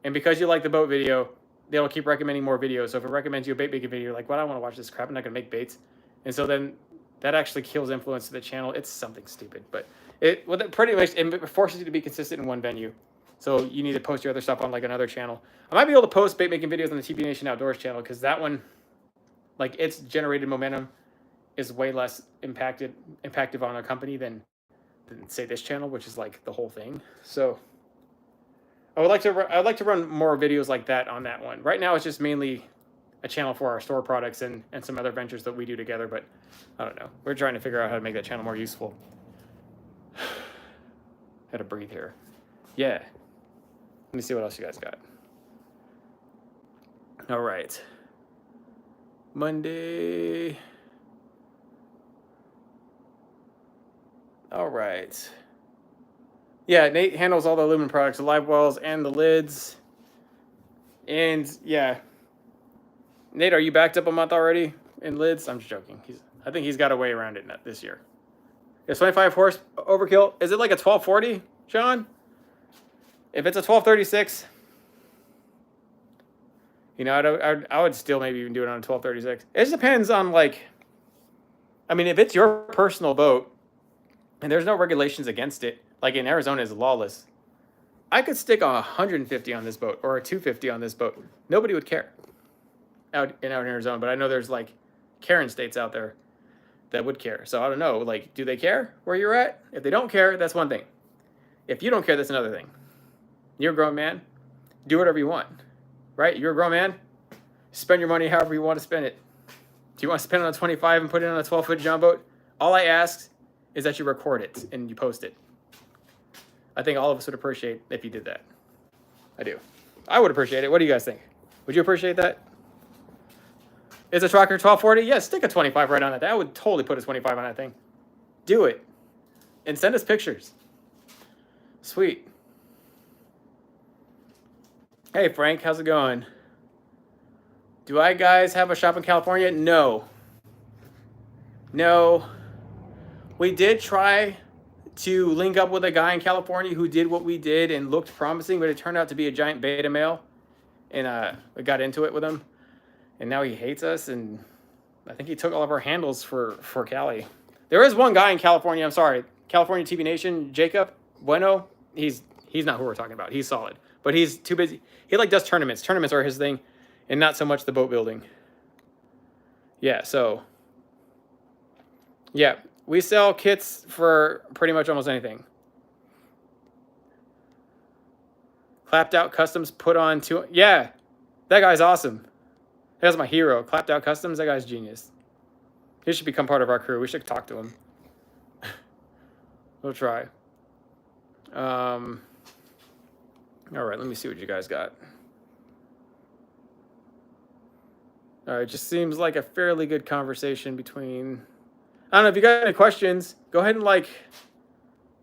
and because you like the boat video, they'll keep recommending more videos. So if it recommends you a bait making video, you're like, well, I don't want to watch this crap. I'm not gonna make baits. And so then that actually kills influence to the channel. It's something stupid, but it pretty much it forces you to be consistent in one venue. So you need to post your other stuff on like another channel. I might be able to post bait making videos on the TBNation Outdoors channel, because that one, like, its generated momentum is way less impactive on a company than say this channel, which is like the whole thing. So I'd like to run more videos like that on that one. Right now it's just mainly a channel for our store products and some other ventures that we do together, but I don't know. We're trying to figure out how to make that channel more useful. Had to breathe here. Yeah. Let me see what else you guys got. All right. Monday. All right. Yeah, Nate handles all the aluminum products, the Livewells and the lids. And yeah. Nate, are you backed up a month already in lids? I'm just joking. I think he's got a way around it this year. It's 25 horse overkill. Is it like a 1240, Sean? If it's a 1236, you know, I would still maybe even do it on a 1236. It just depends on, like, I mean, if it's your personal boat and there's no regulations against it, like in Arizona is lawless, I could stick a 150 on this boat or a 250 on this boat. Nobody would care out in Arizona, but I know there's like Karen states out there that would care. So I don't know, like, do they care where you're at? If they don't care, that's one thing. If you don't care, that's another thing. You're a grown man. Do whatever you want, right? You're a grown man. Spend your money however you want to spend it. Do you want to spend it on a 25 and put it on a 12-foot John boat? All I ask is that you record it and you post it. I think all of us would appreciate if you did that. I do. I would appreciate it. What do you guys think? Would you appreciate that? Is a Tracker 1240? Yeah, stick a 25 right on it. That would totally put a 25 on that thing. Do it. And send us pictures. Sweet. Hey, Frank, how's it going? Do I guys have a shop in California? No. No. We did try to link up with a guy in California who did what we did and looked promising, but it turned out to be a giant beta male. And we got into it with him. And now he hates us, and I think he took all of our handles for Cali. There is one guy in California, I'm sorry, California TBNation, Jacob Bueno. He's not who we're talking about. He's solid. But he's too busy. He like does tournaments. Tournaments are his thing, and not so much the boat building. Yeah, so yeah, we sell kits for pretty much almost anything. Clapped Out Customs put on two. Yeah, that guy's awesome. That's my hero. Clapped Out Customs. That guy's genius. He should become part of our crew. We should talk to him. We'll try. All right, let me see what you guys got. All right, just seems like a fairly good conversation between. I don't know if you got any questions. Go ahead and like,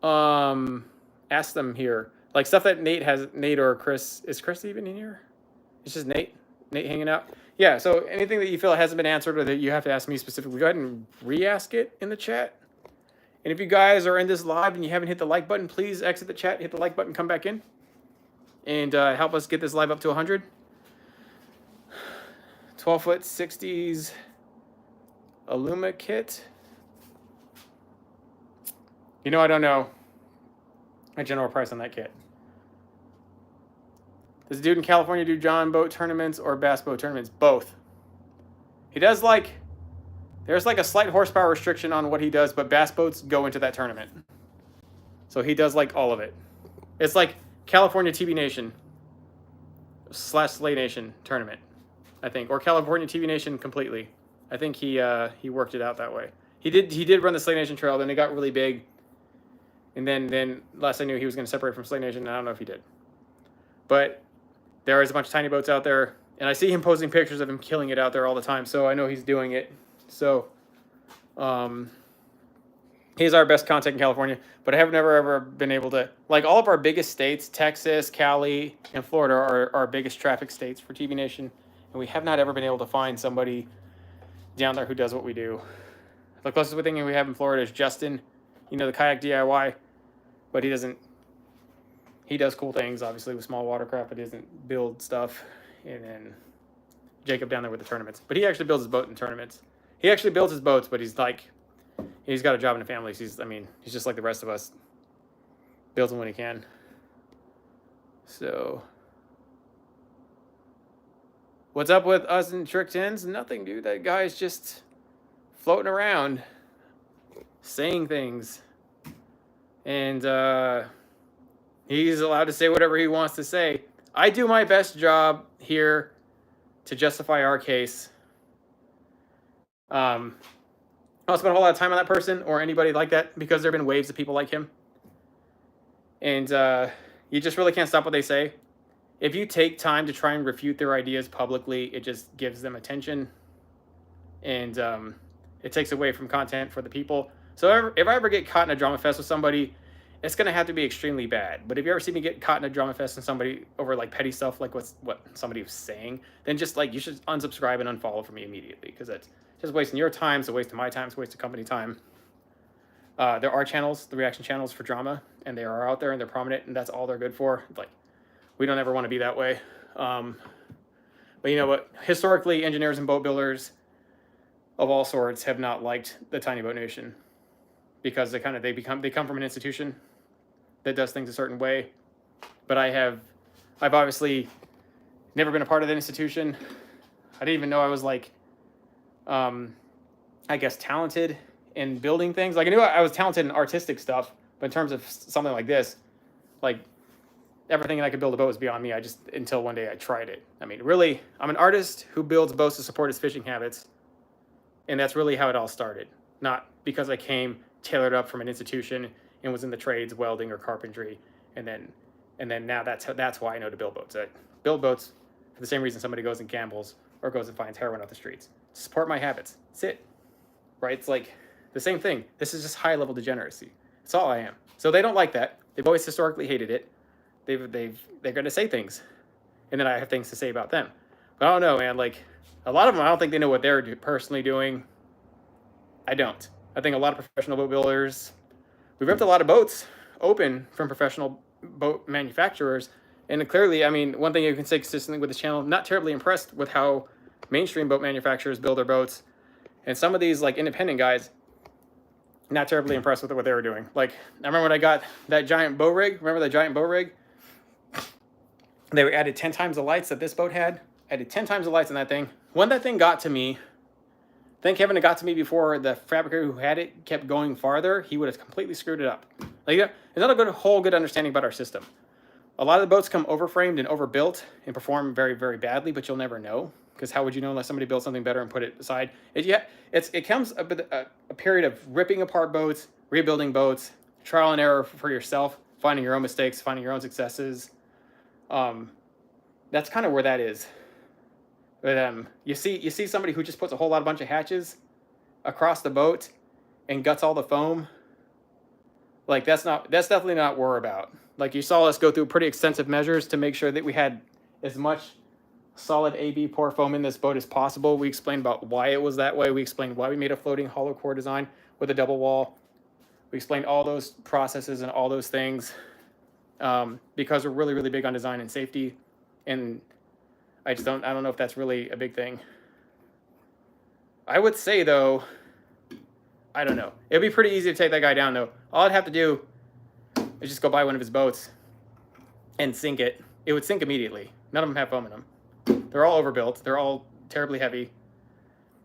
ask them here. Like stuff that Nate or Chris. Is Chris even in here? It's just Nate hanging out. Yeah. So anything that you feel hasn't been answered or that you have to ask me specifically, go ahead and re-ask it in the chat. And if you guys are in this live and you haven't hit the like button, please exit the chat, hit the like button, come back in, and help us get this live up to 100. 12-foot 60s Illuma kit. You know, I don't know a general price on that kit. Does the dude in California do John boat tournaments or bass boat tournaments? Both. He does like, there's like a slight horsepower restriction on what he does, but bass boats go into that tournament. So he does like all of it. It's like California TBNation / Slay Nation tournament, I think, or California TBNation completely. I think he worked it out that way. He did run the Slay Nation trail, then it got really big, and then last I knew he was going to separate from Slay Nation. I don't know if he did, but there is a bunch of tiny boats out there, and I see him posting pictures of him killing it out there all the time. So I know he's doing it. So, he's our best contact in California, but I have never ever been able to, like, all of our biggest states, Texas, Cali, and Florida are our biggest traffic states for TBNation, and we have not ever been able to find somebody down there who does what we do. The closest thing we have in Florida is Justin, you know, the kayak DIY, but he does cool things, obviously, with small watercraft, but he doesn't build stuff. and then Jacob down there with the tournaments. But he actually builds his boat in tournaments. He actually builds his boats, but he's like, he's got a job and a family. So he's just like the rest of us. Builds them when he can. So, what's up with us and Trick 10s? Nothing, dude. That guy's just floating around, saying things. And he's allowed to say whatever he wants to say. I do my best job here to justify our case. I don't spend a whole lot of time on that person or anybody like that because there have been waves of people like him. And you just really can't stop what they say. If you take time to try and refute their ideas publicly, it just gives them attention. And it takes away from content for the people. So if I ever get caught in a drama fest with somebody, it's going to have to be extremely bad. But if you ever see me get caught in a drama fest and somebody over like petty stuff, like what somebody was saying, then just like you should unsubscribe and unfollow from me immediately, because that's just wasting your time. It's a waste of my time. It's a waste of company time. There are channels, the reaction channels for drama, and they are out there and they're prominent, and that's all they're good for. Like, we don't ever want to be that way. But you know what? Historically, engineers and boat builders of all sorts have not liked the Tiny Boat Nation because they come from an institution that does things a certain way. But I've obviously never been a part of that institution. I didn't even know I was like, I guess, talented in building things. Like, I knew I was talented in artistic stuff, but in terms of something like this, like everything that I could build a boat was beyond me. Until one day I tried it. I mean, really, I'm an artist who builds boats to support his fishing habits. And that's really how it all started. Not because I came tailored up from an institution and was in the trades, welding or carpentry. And then now that's why I know to build boats. I build boats for the same reason somebody goes and gambles or goes and finds heroin off the streets. To support my habits. That's it. Right? It's like the same thing. This is just high level degeneracy. That's all I am. So they don't like that. They've always historically hated it. They're going to say things. And then I have things to say about them. But I don't know, man. Like, a lot of them, I don't think they know what they're personally doing. I don't. I think a lot of professional boat builders, we've ripped a lot of boats open from professional boat manufacturers. And clearly, I mean, one thing you can say consistently with this channel, I'm not terribly impressed with how mainstream boat manufacturers build their boats. And some of these like independent guys, not terribly impressed with what they were doing. Like, I remember when I got that giant bow rig. Remember that giant bow rig? They added 10 times the lights that this boat had. Added 10 times the lights on that thing. When that thing got to me, thank heaven it got to me before the fabricator who had it kept going farther. He would have completely screwed it up. Like, there's not a whole good understanding about our system. A lot of the boats come overframed and overbuilt and perform very, very badly, but you'll never know. Because how would you know unless somebody built something better and put it aside? It comes a period of ripping apart boats, rebuilding boats, trial and error for yourself, finding your own mistakes, finding your own successes. That's kind of where that is. But you see somebody who just puts a whole bunch of hatches across the boat and guts all the foam. Like, that's definitely not what we're about. Like, you saw us go through pretty extensive measures to make sure that we had as much solid AB pour foam in this boat as possible. We explained about why it was that way. We explained why we made a floating hollow core design with a double wall. We explained all those processes and all those things because we're really, really big on design and safety. And I don't know if that's really a big thing. I would say, though, I don't know. It'd be pretty easy to take that guy down, though. All I'd have to do is just go buy one of his boats and sink it. It would sink immediately. None of them have foam in them. They're all overbuilt. They're all terribly heavy.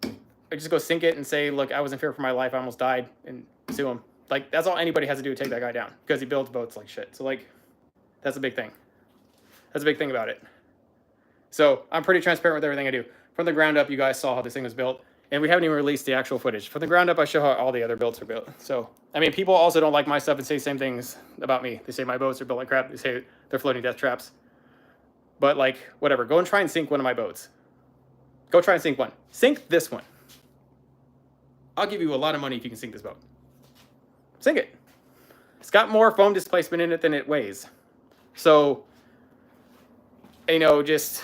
I just go sink it and say, look, I was in fear for my life. I almost died, and sue him. Like, that's all anybody has to do to take that guy down because he builds boats like shit. So, like, that's a big thing. That's a big thing about it. So I'm pretty transparent with everything I do. From the ground up, you guys saw how this thing was built. And we haven't even released the actual footage. From the ground up, I show how all the other builds are built. So, I mean, people also don't like my stuff and say the same things about me. They say my boats are built like crap. They say they're floating death traps. But, like, whatever. Go and try and sink one of my boats. Go try and sink one. Sink this one. I'll give you a lot of money if you can sink this boat. Sink it. It's got more foam displacement in it than it weighs. So, you know, just,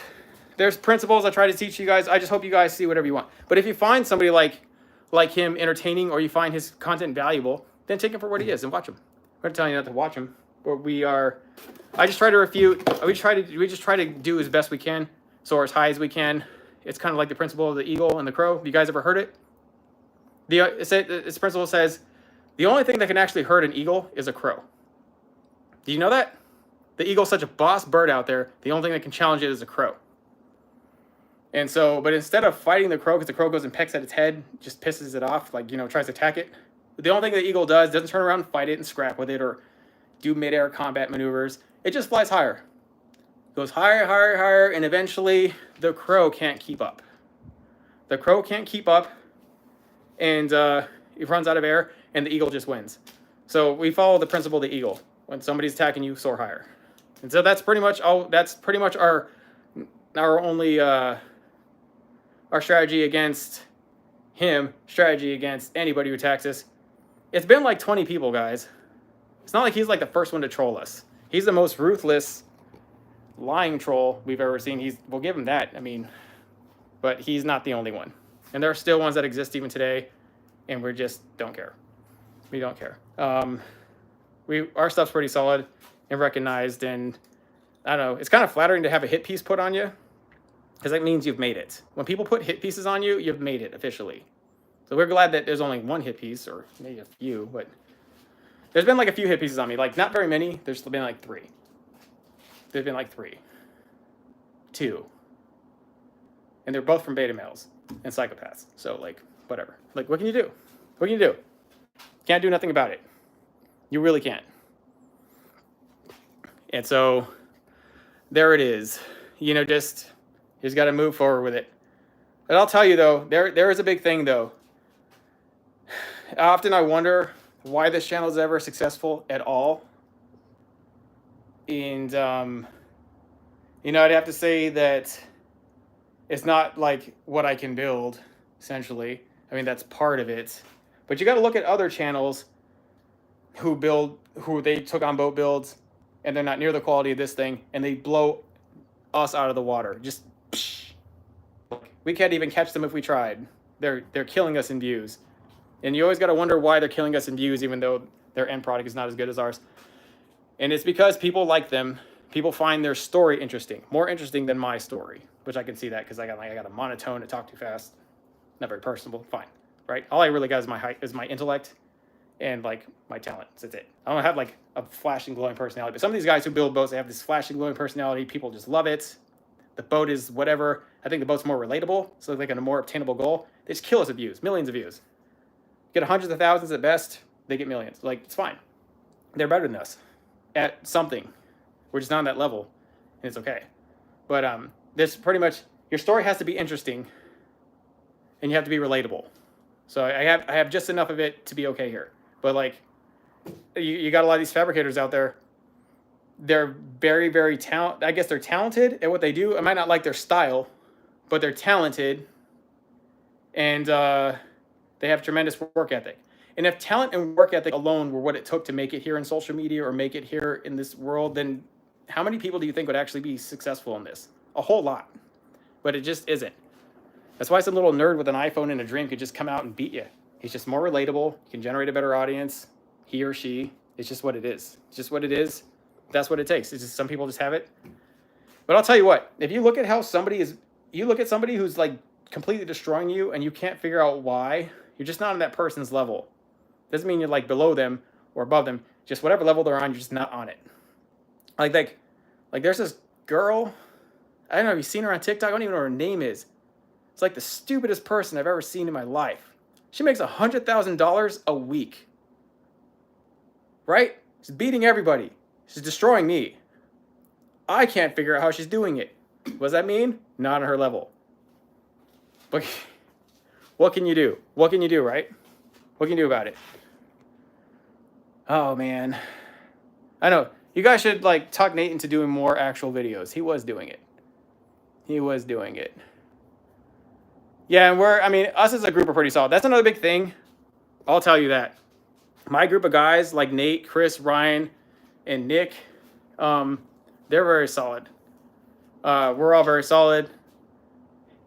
there's principles I try to teach you guys. I just hope you guys see whatever you want. But if you find somebody like him entertaining or you find his content valuable, then take him for what he is and watch him. I'm not telling you not to watch him. But I just try to refute. We just try to do as best we can soar as high as we can. It's kind of like the principle of the eagle and the crow. You guys ever heard it? Its principle says the only thing that can actually hurt an eagle is a crow. Do you know that? The eagle's such a boss bird out there, the only thing that can challenge it is a crow. And so, but instead of fighting the crow, because the crow goes and pecks at its head, just pisses it off, like, you know, tries to attack it. The only thing the eagle does, doesn't turn around and fight it and scrap with it or do mid-air combat maneuvers. It just flies higher. Goes higher, higher, higher, and eventually the crow can't keep up. The crow can't keep up, and it runs out of air, and the eagle just wins. So we follow the principle of the eagle. When somebody's attacking you, soar higher. And so that's pretty much all. That's pretty much our only our strategy against him. Strategy against anybody who attacks us. It's been like 20 people, guys. It's not like he's like the first one to troll us. He's the most ruthless, lying troll we've ever seen. We'll give him that. I mean, but he's not the only one. And there are still ones that exist even today, and we just don't care. We don't care. Our stuff's pretty solid and recognized, and I don't know. It's kind of flattering to have a hit piece put on you, because that means you've made it. When people put hit pieces on you, you've made it officially. So we're glad that there's only one hit piece, or maybe a few, but there's been like a few hit pieces on me. Like, not very many. There's been like 3. There's been like 3. 2. And they're both from beta males and psychopaths. So, like, whatever. Like, what can you do? What can you do? Can't do nothing about it. You really can't. And so, there it is. You know, you just got to move forward with it. And I'll tell you, though, there is a big thing, though. Often I wonder why this channel is ever successful at all. And, you know, I'd have to say that it's not like what I can build, essentially. I mean, that's part of it. But you got to look at other channels who they took on boat builds, and they're not near the quality of this thing, and they blow us out of the water. Just, psh. We can't even catch them if we tried. They're killing us in views. And you always got to wonder why they're killing us in views, even though their end product is not as good as ours. And it's because people like them. People find their story interesting, more interesting than my story, which I can see that because I got a monotone to talk too fast, not very personable. Fine, right? All I really got is my intellect and like my talent. That's it. I don't have like a flashing, glowing personality. But some of these guys who build boats, they have this flashing, glowing personality. People just love it. The boat is whatever. I think the boat's more relatable, so like a more obtainable goal. They just kill us at views, millions of views. Get hundreds of thousands at best. They get millions. Like, it's fine. They're better than us at something. We're just not on that level, and it's okay. But this pretty much, your story has to be interesting, and you have to be relatable. So I have just enough of it to be okay here. But like, you got a lot of these fabricators out there. They're very, very talented. I guess they're talented at what they do. I might not like their style, but they're talented, and they have tremendous work ethic. And if talent and work ethic alone were what it took to make it here in social media or make it here in this world, then how many people do you think would actually be successful in this? A whole lot. But it just isn't. That's why some little nerd with an iPhone and a dream could just come out and beat you. He's just more relatable. He can generate a better audience. He or she. It's just what it is. It's just what it is. That's what it takes. It's just some people just have it. But I'll tell you what. If you look at how you look at somebody who's like completely destroying you and you can't figure out why, you're just not on that person's level. Doesn't mean you're like below them or above them. Just whatever level they're on, you're just not on it. Like there's this girl. I don't know if you've seen her on TikTok. I don't even know what her name is. It's like the stupidest person I've ever seen in my life. She makes $100,000 a week. Right? She's beating everybody. She's destroying me. I can't figure out how she's doing it. What does that mean? Not on her level. But what can you do? What can you do, right? What can you do about it? Oh, man. I know. You guys should, like, talk Nate into doing more actual videos. He was doing it. He was doing it. Yeah, and us as a group are pretty solid. That's another big thing. I'll tell you that. My group of guys, like Nate, Chris, Ryan, and Nick, they're very solid. We're all very solid.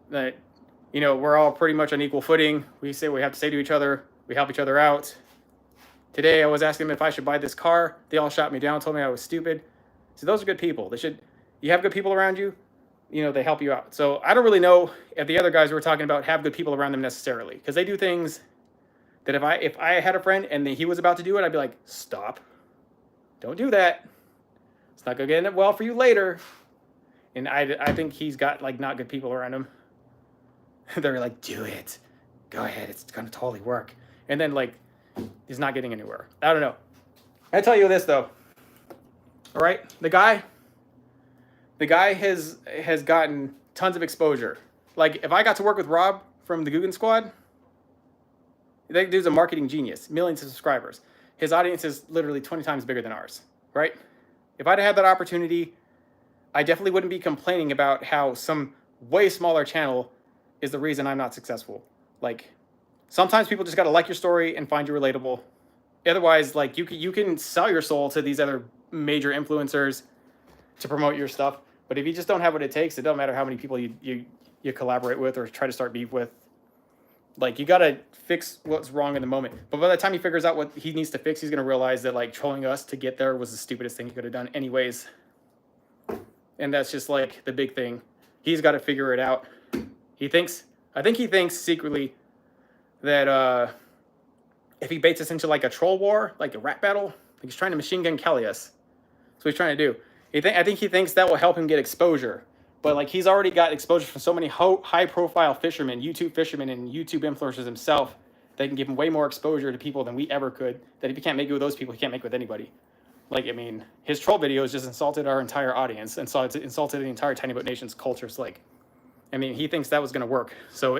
We're all pretty much on equal footing. We say what we have to say to each other. We help each other out. Today, I was asking them if I should buy this car. They all shot me down, told me I was stupid. So those are good people. You have good people around you, you know, they help you out. So I don't really know if the other guys we were talking about have good people around them necessarily, because they do things that if I had a friend and he was about to do it, I'd be like, stop, don't do that. It's not gonna get well for you later. And I think he's got like not good people around him. They're like, do it, go ahead, it's gonna totally work. And then like he's not getting anywhere. I don't know. I tell you this though. All right, the guy has gotten tons of exposure. Like if I got to work with Rob from the Guggen Squad, that dude's a marketing genius, millions of subscribers. His audience is literally 20 times bigger than ours, right? If I'd had that opportunity, I definitely wouldn't be complaining about how some way smaller channel is the reason I'm not successful. Like sometimes people just got to like your story and find you relatable. Otherwise, like you can sell your soul to these other major influencers to promote your stuff. But if you just don't have what it takes, it don't matter how many people you collaborate with or try to start beef with. Like you got to fix what's wrong in the moment. But by the time he figures out what he needs to fix, he's going to realize that like trolling us to get there was the stupidest thing he could have done anyways. And that's just like the big thing. He's got to figure it out. I think he thinks secretly that if he baits us into like a troll war, like a rap battle, like he's trying to machine gun Kelly us. That's what he's trying to do. I think he thinks that will help him get exposure. But like he's already got exposure from so many high-profile fishermen, YouTube fishermen, and YouTube influencers himself. They can give him way more exposure to people than we ever could. That if he can't make it with those people, he can't make it with anybody. Like, I mean, his troll videos just insulted our entire audience and insulted the entire Tiny Boat Nation's culture. So, like, I mean, he thinks that was going to work. So,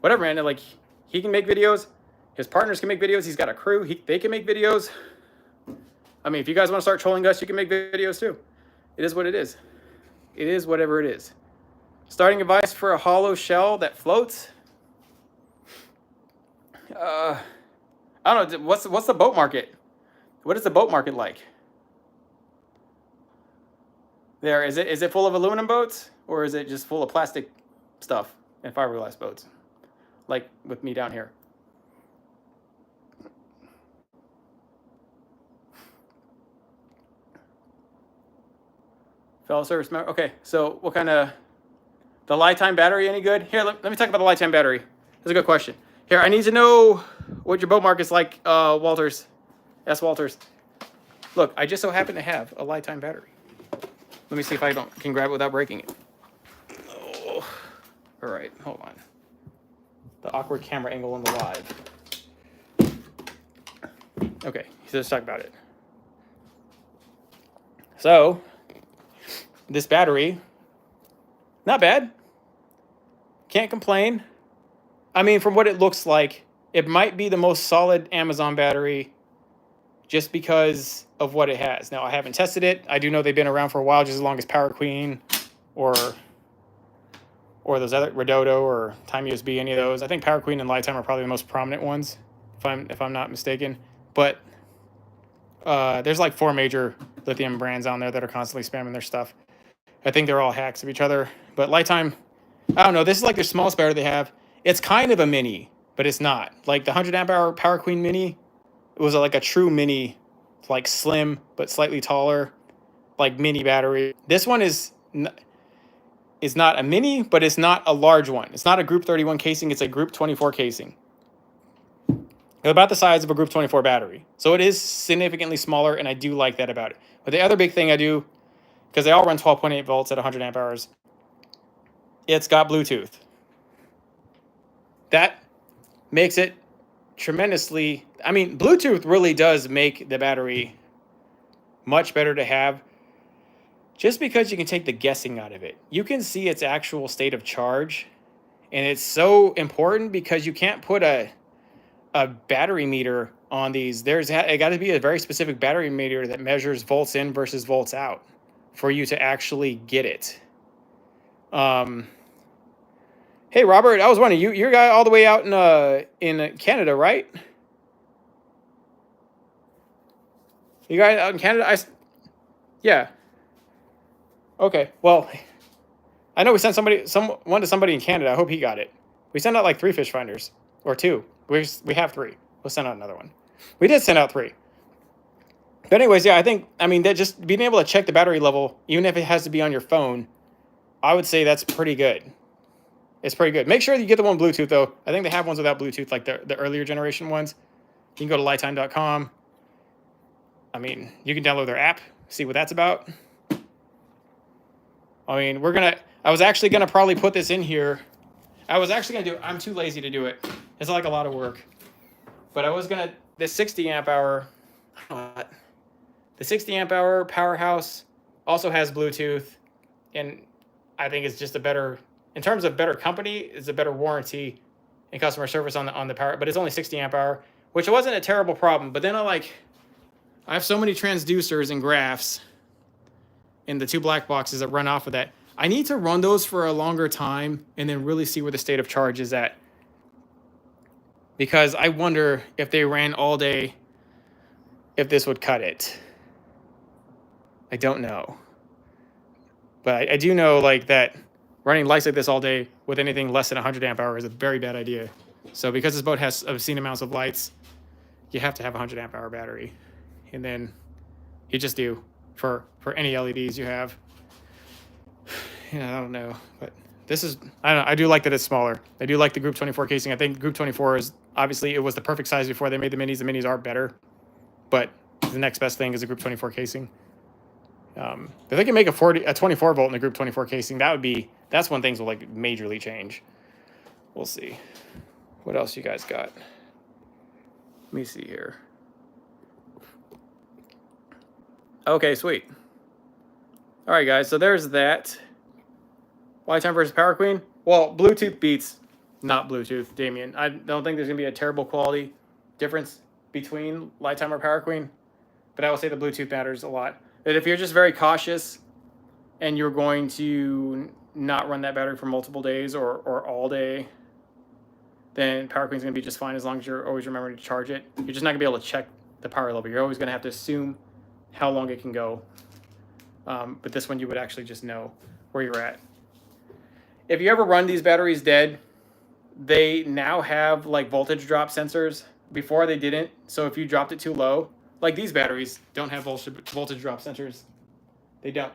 whatever, man. Like, he can make videos. His partners can make videos. He's got a crew. They can make videos. I mean, if you guys want to start trolling us, you can make videos too. It is what it is. It is whatever it is. Starting advice for a hollow shell that floats. I don't know. What's the boat market? What is the boat market like? There is it full of aluminum boats or is it just full of plastic stuff and fiberglass boats? Like with me down here. Fellow service member. Okay, so what kind of the lifetime battery any good? Here, let me talk about the lifetime battery. That's a good question. Here, I need to know what your boat market's like, Walters. S. Walters. Look, I just so happen to have a lifetime battery. Let me see if I can grab it without breaking it. Oh. All right, hold on. The awkward camera angle on the live. Okay, so let's talk about it. So, this battery, not bad. Can't complain. I mean, from what it looks like, it might be the most solid Amazon battery just because of what it has. Now, I haven't tested it. I do know they've been around for a while, just as long as Power Queen or those other Redodo or Time USB, any of those. I think Power Queen and Lifetime are probably the most prominent ones, if I'm not mistaken. But there's like 4 major lithium brands on there that are constantly spamming their stuff. I think they're all hacks of each other. But Lifetime, I don't know. This is like their smallest battery they have. It's kind of a mini, but it's not. Like the 100 amp hour Power Queen mini, it was like a true mini, like slim but slightly taller, like mini battery. This one is not a mini, but it's not a large one. It's not a Group 31 casing. It's a Group 24 casing. About the size of a Group 24 battery. So it is significantly smaller, and I do like that about it. But the other big thing I do, because they all run 12.8 volts at 100 amp hours, it's got Bluetooth. That makes it tremendously... I mean, Bluetooth really does make the battery much better to have, just because you can take the guessing out of it. You can see its actual state of charge, and it's so important because you can't put a battery meter on these. It got to be a very specific battery meter that measures volts in versus volts out for you to actually get it. Hey Robert, I was wondering, you're a guy all the way out in Canada, right? You guys out in Canada? Yeah. Okay. Well, I know we sent one to somebody in Canada. I hope he got it. We sent out like 3 fish finders or 2. We have 3. We'll send out another one. We did send out 3. But anyways, yeah, I mean, that just being able to check the battery level, even if it has to be on your phone, I would say that's pretty good. It's pretty good. Make sure you get the one Bluetooth though. I think they have ones without Bluetooth, like the earlier generation ones. You can go to lifetime.com. I mean, you can download their app, see what that's about. I mean, I was actually gonna probably put this in here. I was actually gonna do it. I'm too lazy to do it. It's like a lot of work. But I was gonna, the 60 amp hour, the 60 amp hour Powerhouse also has Bluetooth, and I think it's just a better, in terms of better company, it's a better warranty and customer service on the power, but it's only 60 amp hour, which wasn't a terrible problem. But then I have so many transducers and graphs in the two black boxes that run off of that. I need to run those for a longer time and then really see where the state of charge is at. Because I wonder if they ran all day, if this would cut it. I don't know. But I do know like that running lights like this all day with anything less than 100 amp hour is a very bad idea. So because this boat has obscene amounts of lights, you have to have a 100 amp hour battery. And then you just do for any LEDs you have. Yeah, I don't know. But this is, I don't know, I do like that it's smaller. I do like the Group 24 casing. I think Group 24 is, obviously it was the perfect size before they made the minis. The minis are better. But the next best thing is a Group 24 casing. If they can make a 24 volt in the Group 24 casing, that's when things will like majorly change. We'll see. What else you guys got? Let me see here. Okay, sweet. All right, guys. So there's that. Lifetime versus Power Queen. Well, Bluetooth beats not Bluetooth, Damien. I don't think there's gonna be a terrible quality difference between Lifetime or Power Queen, but I will say the Bluetooth matters a lot. That if you're just very cautious and you're going to not run that battery for multiple days or all day, then Power Queen's going to be just fine as long as you're always remembering to charge it. You're just not going to be able to check the power level. You're always going to have to assume how long it can go. But this one you would actually just know where you're at. If you ever run these batteries dead, they now have like voltage drop sensors. Before they didn't. So if you dropped it too low, like these batteries don't have voltage drop sensors. They don't.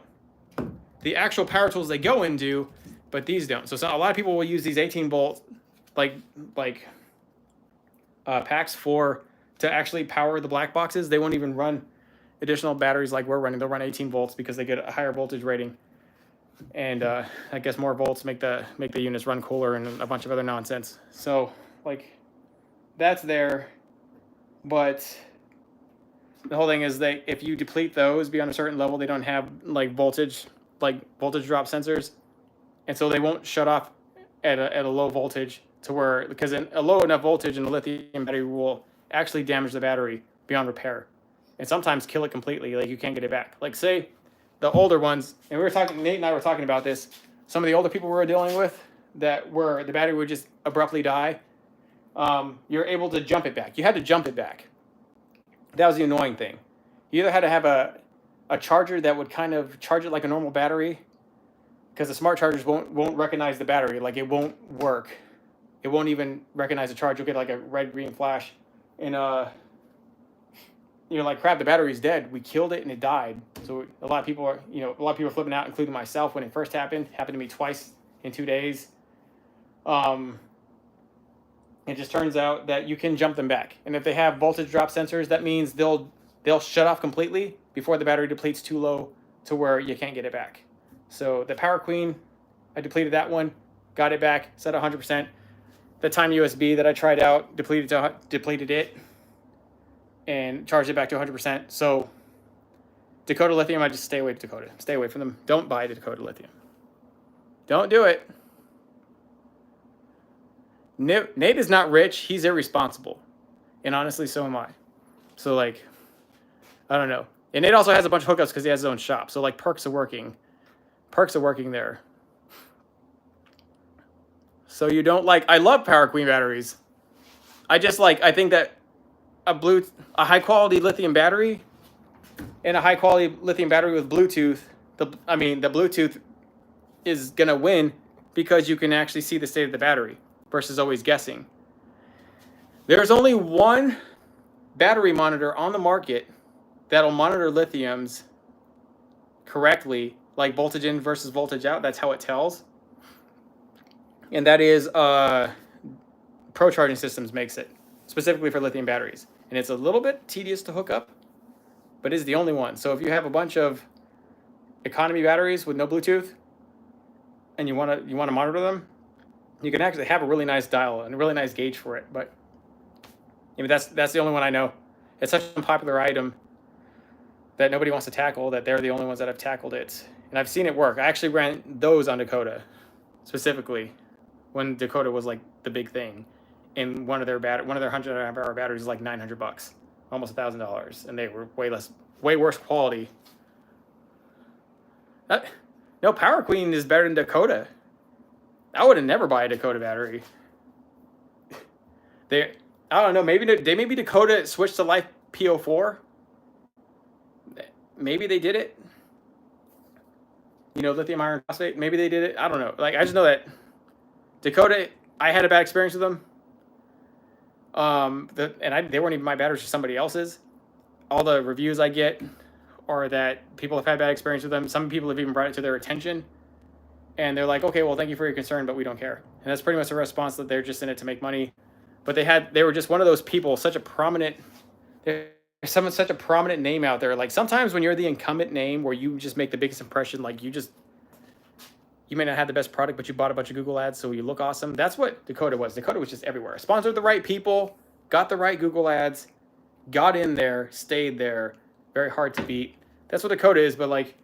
The actual power tools they go into, but these don't. So a lot of people will use these 18 volt packs to actually power the black boxes. They won't even run additional batteries like we're running. They'll run 18 volts because they get a higher voltage rating. And I guess more volts make the units run cooler and a bunch of other nonsense. So like that's there, but the whole thing is that if you deplete those beyond a certain level, they don't have like voltage drop sensors, and so they won't shut off at a low voltage to where, because a low enough voltage in a lithium battery will actually damage the battery beyond repair, and sometimes kill it completely. Like you can't get it back. Like say the older ones, and Nate and I were talking about this. Some of the older people we were dealing with where the battery would just abruptly die. You're able to jump it back. You had to jump it back. That was the annoying thing. You either had to have a charger that would kind of charge it like a normal battery, because the smart chargers won't recognize the battery. Like it won't work. It won't even recognize the charge. You'll get like a red-green flash, and you're like, crap, the battery's dead. We killed it and it died. So a lot of people are flipping out, including myself when it first happened. Happened to me twice in 2 days. It just turns out that you can jump them back. And if they have voltage drop sensors, that means they'll shut off completely before the battery depletes too low to where you can't get it back. So the Power Queen, I depleted that one, got it back, set 100%. The Time USB that I tried out, depleted it, and charged it back to 100%. So Dakota Lithium, I just stay away from Dakota. Stay away from them. Don't buy the Dakota Lithium. Don't do it. Nate is not rich. He's irresponsible. And honestly, so am I. So, like, I don't know. And Nate also has a bunch of hookups because he has his own shop. So, like, perks are working. Perks are working there. So you don't like... I love Power Queen batteries. I think that a high-quality lithium battery and a high-quality lithium battery with Bluetooth, the Bluetooth is going to win because you can actually see the state of the battery versus always guessing. There's only one battery monitor on the market that'll monitor lithiums correctly like voltage in versus voltage out. That's how it tells. And that is Pro Charging Systems makes it, specifically for lithium batteries. And it's a little bit tedious to hook up, but it's the only one. So if you have a bunch of economy batteries with no Bluetooth and you want to monitor them, you can actually have a really nice dial and a really nice gauge for it. But I mean, that's the only one I know. It's such an unpopular item that nobody wants to tackle, that they're the only ones that have tackled it. And I've seen it work. I actually ran those on Dakota, specifically when Dakota was like the big thing. And one of their 100 amp hour batteries is like $900, almost $1,000, and they were way worse quality. No, Power Queen is better than Dakota. I would have never buy a Dakota battery. I don't know. Maybe Dakota switched to Life PO4. Maybe they did it. You know, lithium iron phosphate. Maybe they did it. I don't know. Like, I just know that Dakota, I had a bad experience with them. They weren't even my batteries, or somebody else's. All the reviews I get are that people have had bad experience with them. Some people have even brought it to their attention, and they're like, "Okay, well, thank you for your concern, but we don't care." And that's pretty much a response that they're just in it to make money. But they were just one of those people, such a prominent name out there. Like, sometimes when you're the incumbent name, where you just make the biggest impression, like you may not have the best product, but you bought a bunch of Google ads, so you look awesome. That's what Dakota was. Dakota was just everywhere. Sponsored the right people, got the right Google ads, got in there, stayed there. Very hard to beat. That's what Dakota is. But like,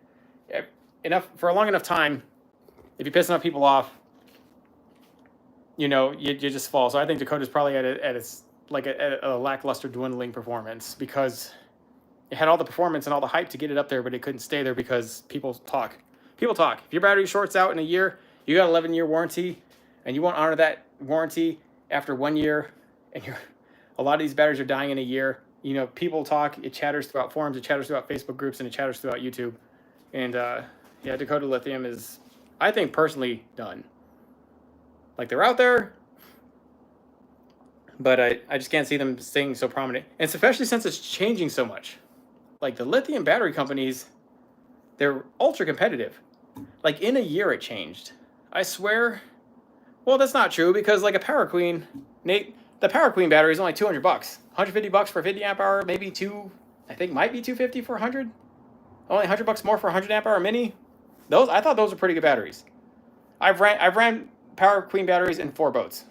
for a long enough time, if you piss enough people off, you know, you just fall. So I think Dakota's probably at its like a lackluster, dwindling performance, because it had all the performance and all the hype to get it up there, but it couldn't stay there because people talk. People talk. If your battery shorts out in a year, you got an 11-year warranty, and you won't honor that warranty after 1 year, and a lot of these batteries are dying in a year. You know, people talk. It chatters throughout forums. It chatters throughout Facebook groups, and it chatters throughout YouTube. And yeah, Dakota Lithium is, I think, personally done. Like, they're out there, but I just can't see them staying so prominent. And especially since it's changing so much. Like, the lithium battery companies, they're ultra competitive. Like, in a year it changed. I swear. Well, that's not true, because like a Power Queen, Nate, the Power Queen battery is only $200. $150 for 50 amp hour, maybe might be $250 for 100. Only $100 more for 100 amp hour mini. I thought those were pretty good batteries. I've ran Power Queen batteries in 4 boats.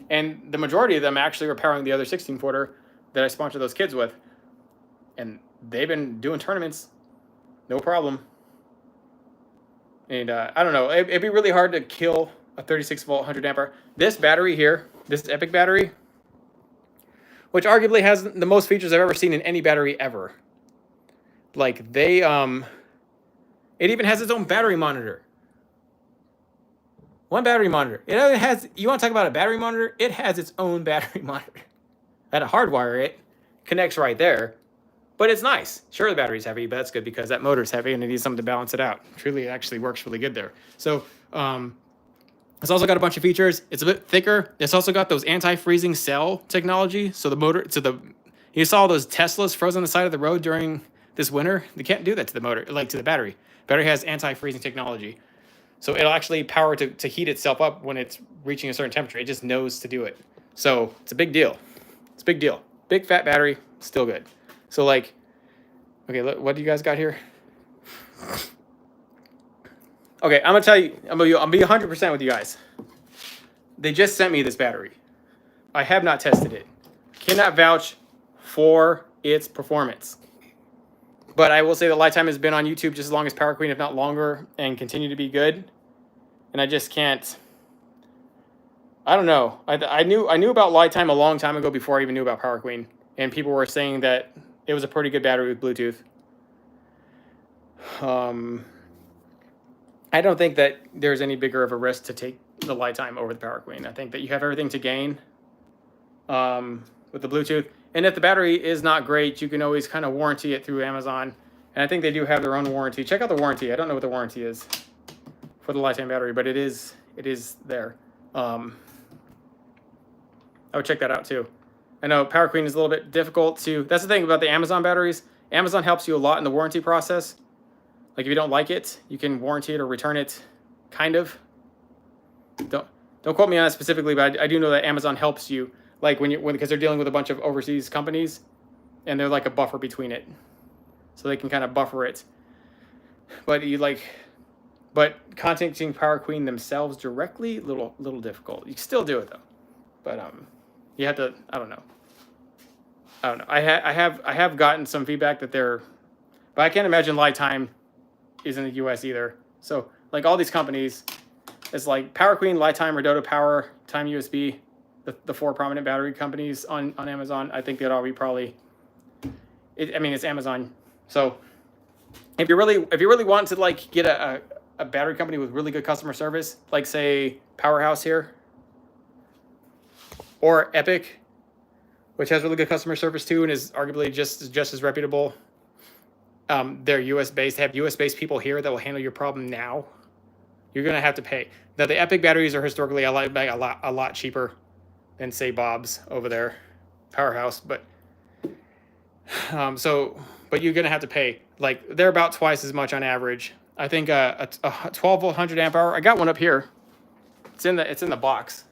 And the majority of them actually were powering the other 16-footer that I sponsored those kids with. And they've been doing tournaments, no problem. And I don't know, it'd be really hard to kill a 36-volt 100 amp hour. This battery here, this Epic battery, which arguably has the most features I've ever seen in any battery ever. Like, it even has its own battery monitor. One battery monitor. It has, you want to talk about a battery monitor? It has its own battery monitor. I had to hardwire it. Connects right there. But it's nice. Sure, the battery's heavy, but that's good because that motor's heavy and it needs something to balance it out. Truly, it actually works really good there. So, it's also got a bunch of features. It's a bit thicker. It's also got those anti-freezing cell technology. So the motor, you saw those Teslas frozen on the side of the road during this winter. They can't do that to the motor, like to the battery. Battery has anti-freezing technology. So it'll actually power to heat itself up when it's reaching a certain temperature. It just knows to do it. So it's a big deal. It's a big deal. Big fat battery, still good. So like, okay, look, what do you guys got here? Okay, I'm gonna tell you, I'm gonna be 100% with you guys. They just sent me this battery. I have not tested it. Cannot vouch for its performance. But I will say the lifetime has been on YouTube just as long as Power Queen, if not longer, and continue to be good. And I just can't. I don't know. I knew about lifetime a long time ago before I even knew about Power Queen, and people were saying that it was a pretty good battery with Bluetooth. I don't think that there's any bigger of a risk to take the lifetime over the Power Queen. I think that you have everything to gain with the Bluetooth. And if the battery is not great, you can always kind of warranty it through Amazon. And I think they do have their own warranty. Check out the warranty. I don't know what the warranty is for the lifetime battery, but it is there. I would check that out too. I know Power Queen is a little bit difficult to. That's the thing about the Amazon batteries. Amazon helps you a lot in the warranty process. Like if you don't like it, you can warranty it or return it, kind of. Don't quote me on it specifically, but I do know that Amazon helps you, like because they're dealing with a bunch of overseas companies, and they're like a buffer between it, so they can kind of buffer it. But contacting Power Queen themselves directly, little difficult. You can still do it though, but you have to. I don't know. I have gotten some feedback that they're, but I can't imagine Lifetime is in the U.S. either. So like all these companies, it's like Power Queen, Lifetime, Redodo Power, Time USB, the 4 prominent battery companies on Amazon. I think they'd all be probably. I mean, it's Amazon, so if you really want to like get a battery company with really good customer service, like say Powerhouse here, or Epic, which has really good customer service too and is arguably just as reputable. They're US based. They have US based people here that will handle your problem now. You're gonna have to pay. Now the Epic batteries are historically a lot cheaper than say Bob's over there, Powerhouse, but but you're gonna have to pay. Like they're about twice as much on average. I think a 12-volt 100-amp-hour. I got one up here. It's in the box.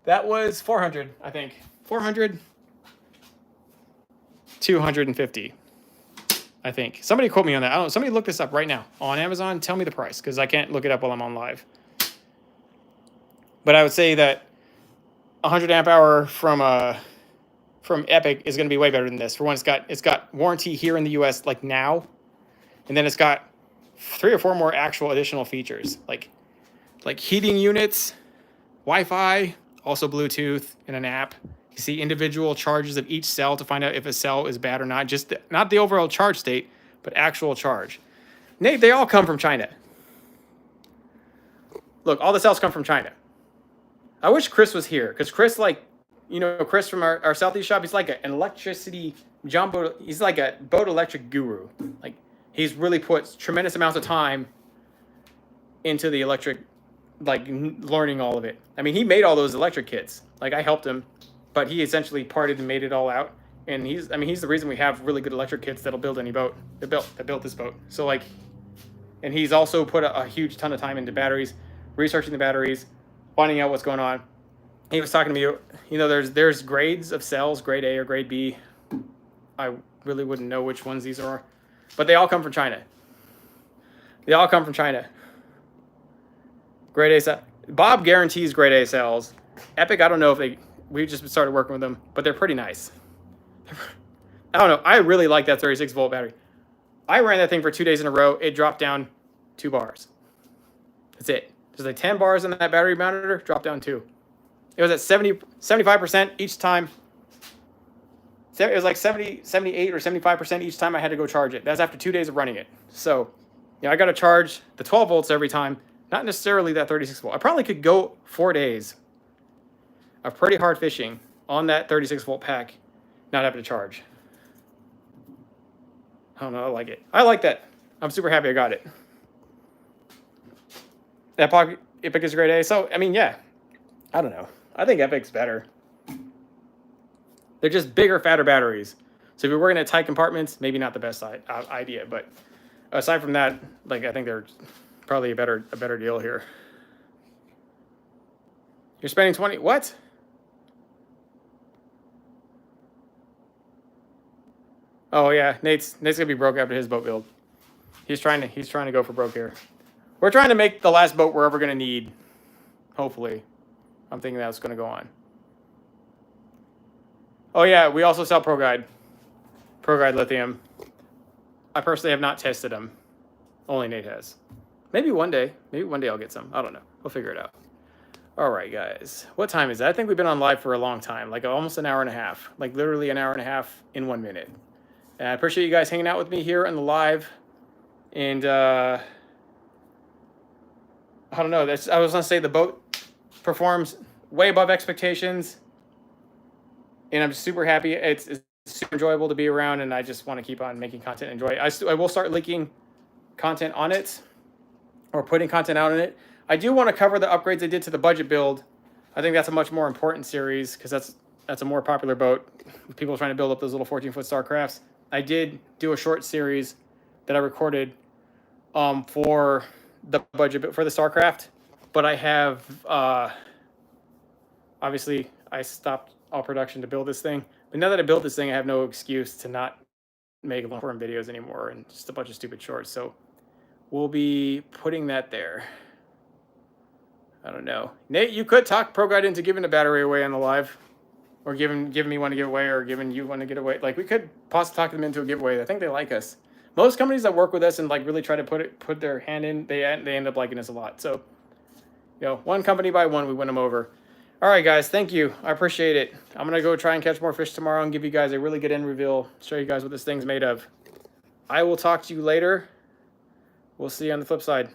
That was 400, I think. 400, 250, I think. Somebody quote me on that. I don't know. Somebody look this up right now on Amazon. Tell me the price because I can't look it up while I'm on live. But I would say that 100-amp-hour from Epic is going to be way better than this. For one, it's got warranty here in the US like now, and then it's got 3 or 4 more actual additional features like heating units, Wi-Fi, also Bluetooth, and an app. You see individual charges of each cell to find out if a cell is bad or not. Just not the overall charge state, but actual charge. Nate, they all come from China. Look, all the cells come from China. I wish Chris was here because Chris, Chris from our Southeast shop, he's like an electricity jumbo. He's like a boat electric guru. Like he's really put tremendous amounts of time into the electric, like learning all of it. I mean, he made all those electric kits. Like I helped him, but he essentially parted and made it all out. And he's the reason we have really good electric kits that'll build any boat. That built this boat. So like, and he's also put a huge ton of time into batteries, researching the batteries, finding out what's going on. He was talking to me, there's grades of cells, grade A or grade B. I really wouldn't know which ones these are, but they all come from China. They all come from China. Grade A cell. Bob guarantees grade A cells. Epic, I don't know if we just started working with them, but they're pretty nice. I don't know. I really like that 36-volt battery. I ran that thing for 2 days in a row. It dropped down 2 bars. That's it. There's like 10 bars in that battery monitor, dropped down 2. It was at 75% each time. It was like 70, 78 or 75% each time I had to go charge it. That's after 2 days of running it. So, I got to charge the 12 volts every time, not necessarily that 36 volt. I probably could go 4 days of pretty hard fishing on that 36 volt pack, not having to charge. I don't know. I like it. I like that. I'm super happy I got it. That pocket Epic is grade A. So, I mean, yeah. I don't know. I think Epic's better. They're just bigger, fatter batteries. So if you're working at tight compartments, maybe not the best idea. But aside from that, like I think they're probably a better deal here. You're spending 20. What? Oh yeah, Nate's gonna be broke after his boat build. He's trying to go for broke here. We're trying to make the last boat we're ever gonna need. Hopefully, I'm thinking that's gonna go on. Oh yeah, we also sell ProGuide lithium. I personally have not tested them. Only Nate has. Maybe one day I'll get some. I don't know. We'll figure it out. All right, guys. What time is it? I think we've been on live for a long time, like almost an hour and a half, like literally an hour and a half in 1 minute. And I appreciate you guys hanging out with me here on the live. And I don't know. I was gonna say the boat performs way above expectations, and I'm super happy. It's super enjoyable to be around, and I just want to keep on making content and enjoy it. I will start leaking content on it, or putting content out on it. I do want to cover the upgrades I did to the budget build. I think that's a much more important series because that's a more popular boat. People trying to build up those little 14-foot Starcrafts. I did do a short series that I recorded for the budget for the StarCraft, but I have obviously I stopped all production to build this thing. But now that I built this thing, I have no excuse to not make long form videos anymore and just a bunch of stupid shorts. So we'll be putting that there. I don't know. Nate, you could talk Pro Guide into giving a battery away on the live, or giving me one to give away, or giving you one to get away. Like, we could possibly talk them into a giveaway. I think they like us. Most companies that work with us and like really try to put their hand in, they end up liking us a lot. So, you know, one company by one, we win them over. All right, guys, thank you. I appreciate it. I'm gonna go try and catch more fish tomorrow and give you guys a really good end reveal. Show you guys what this thing's made of. I will talk to you later. We'll see you on the flip side.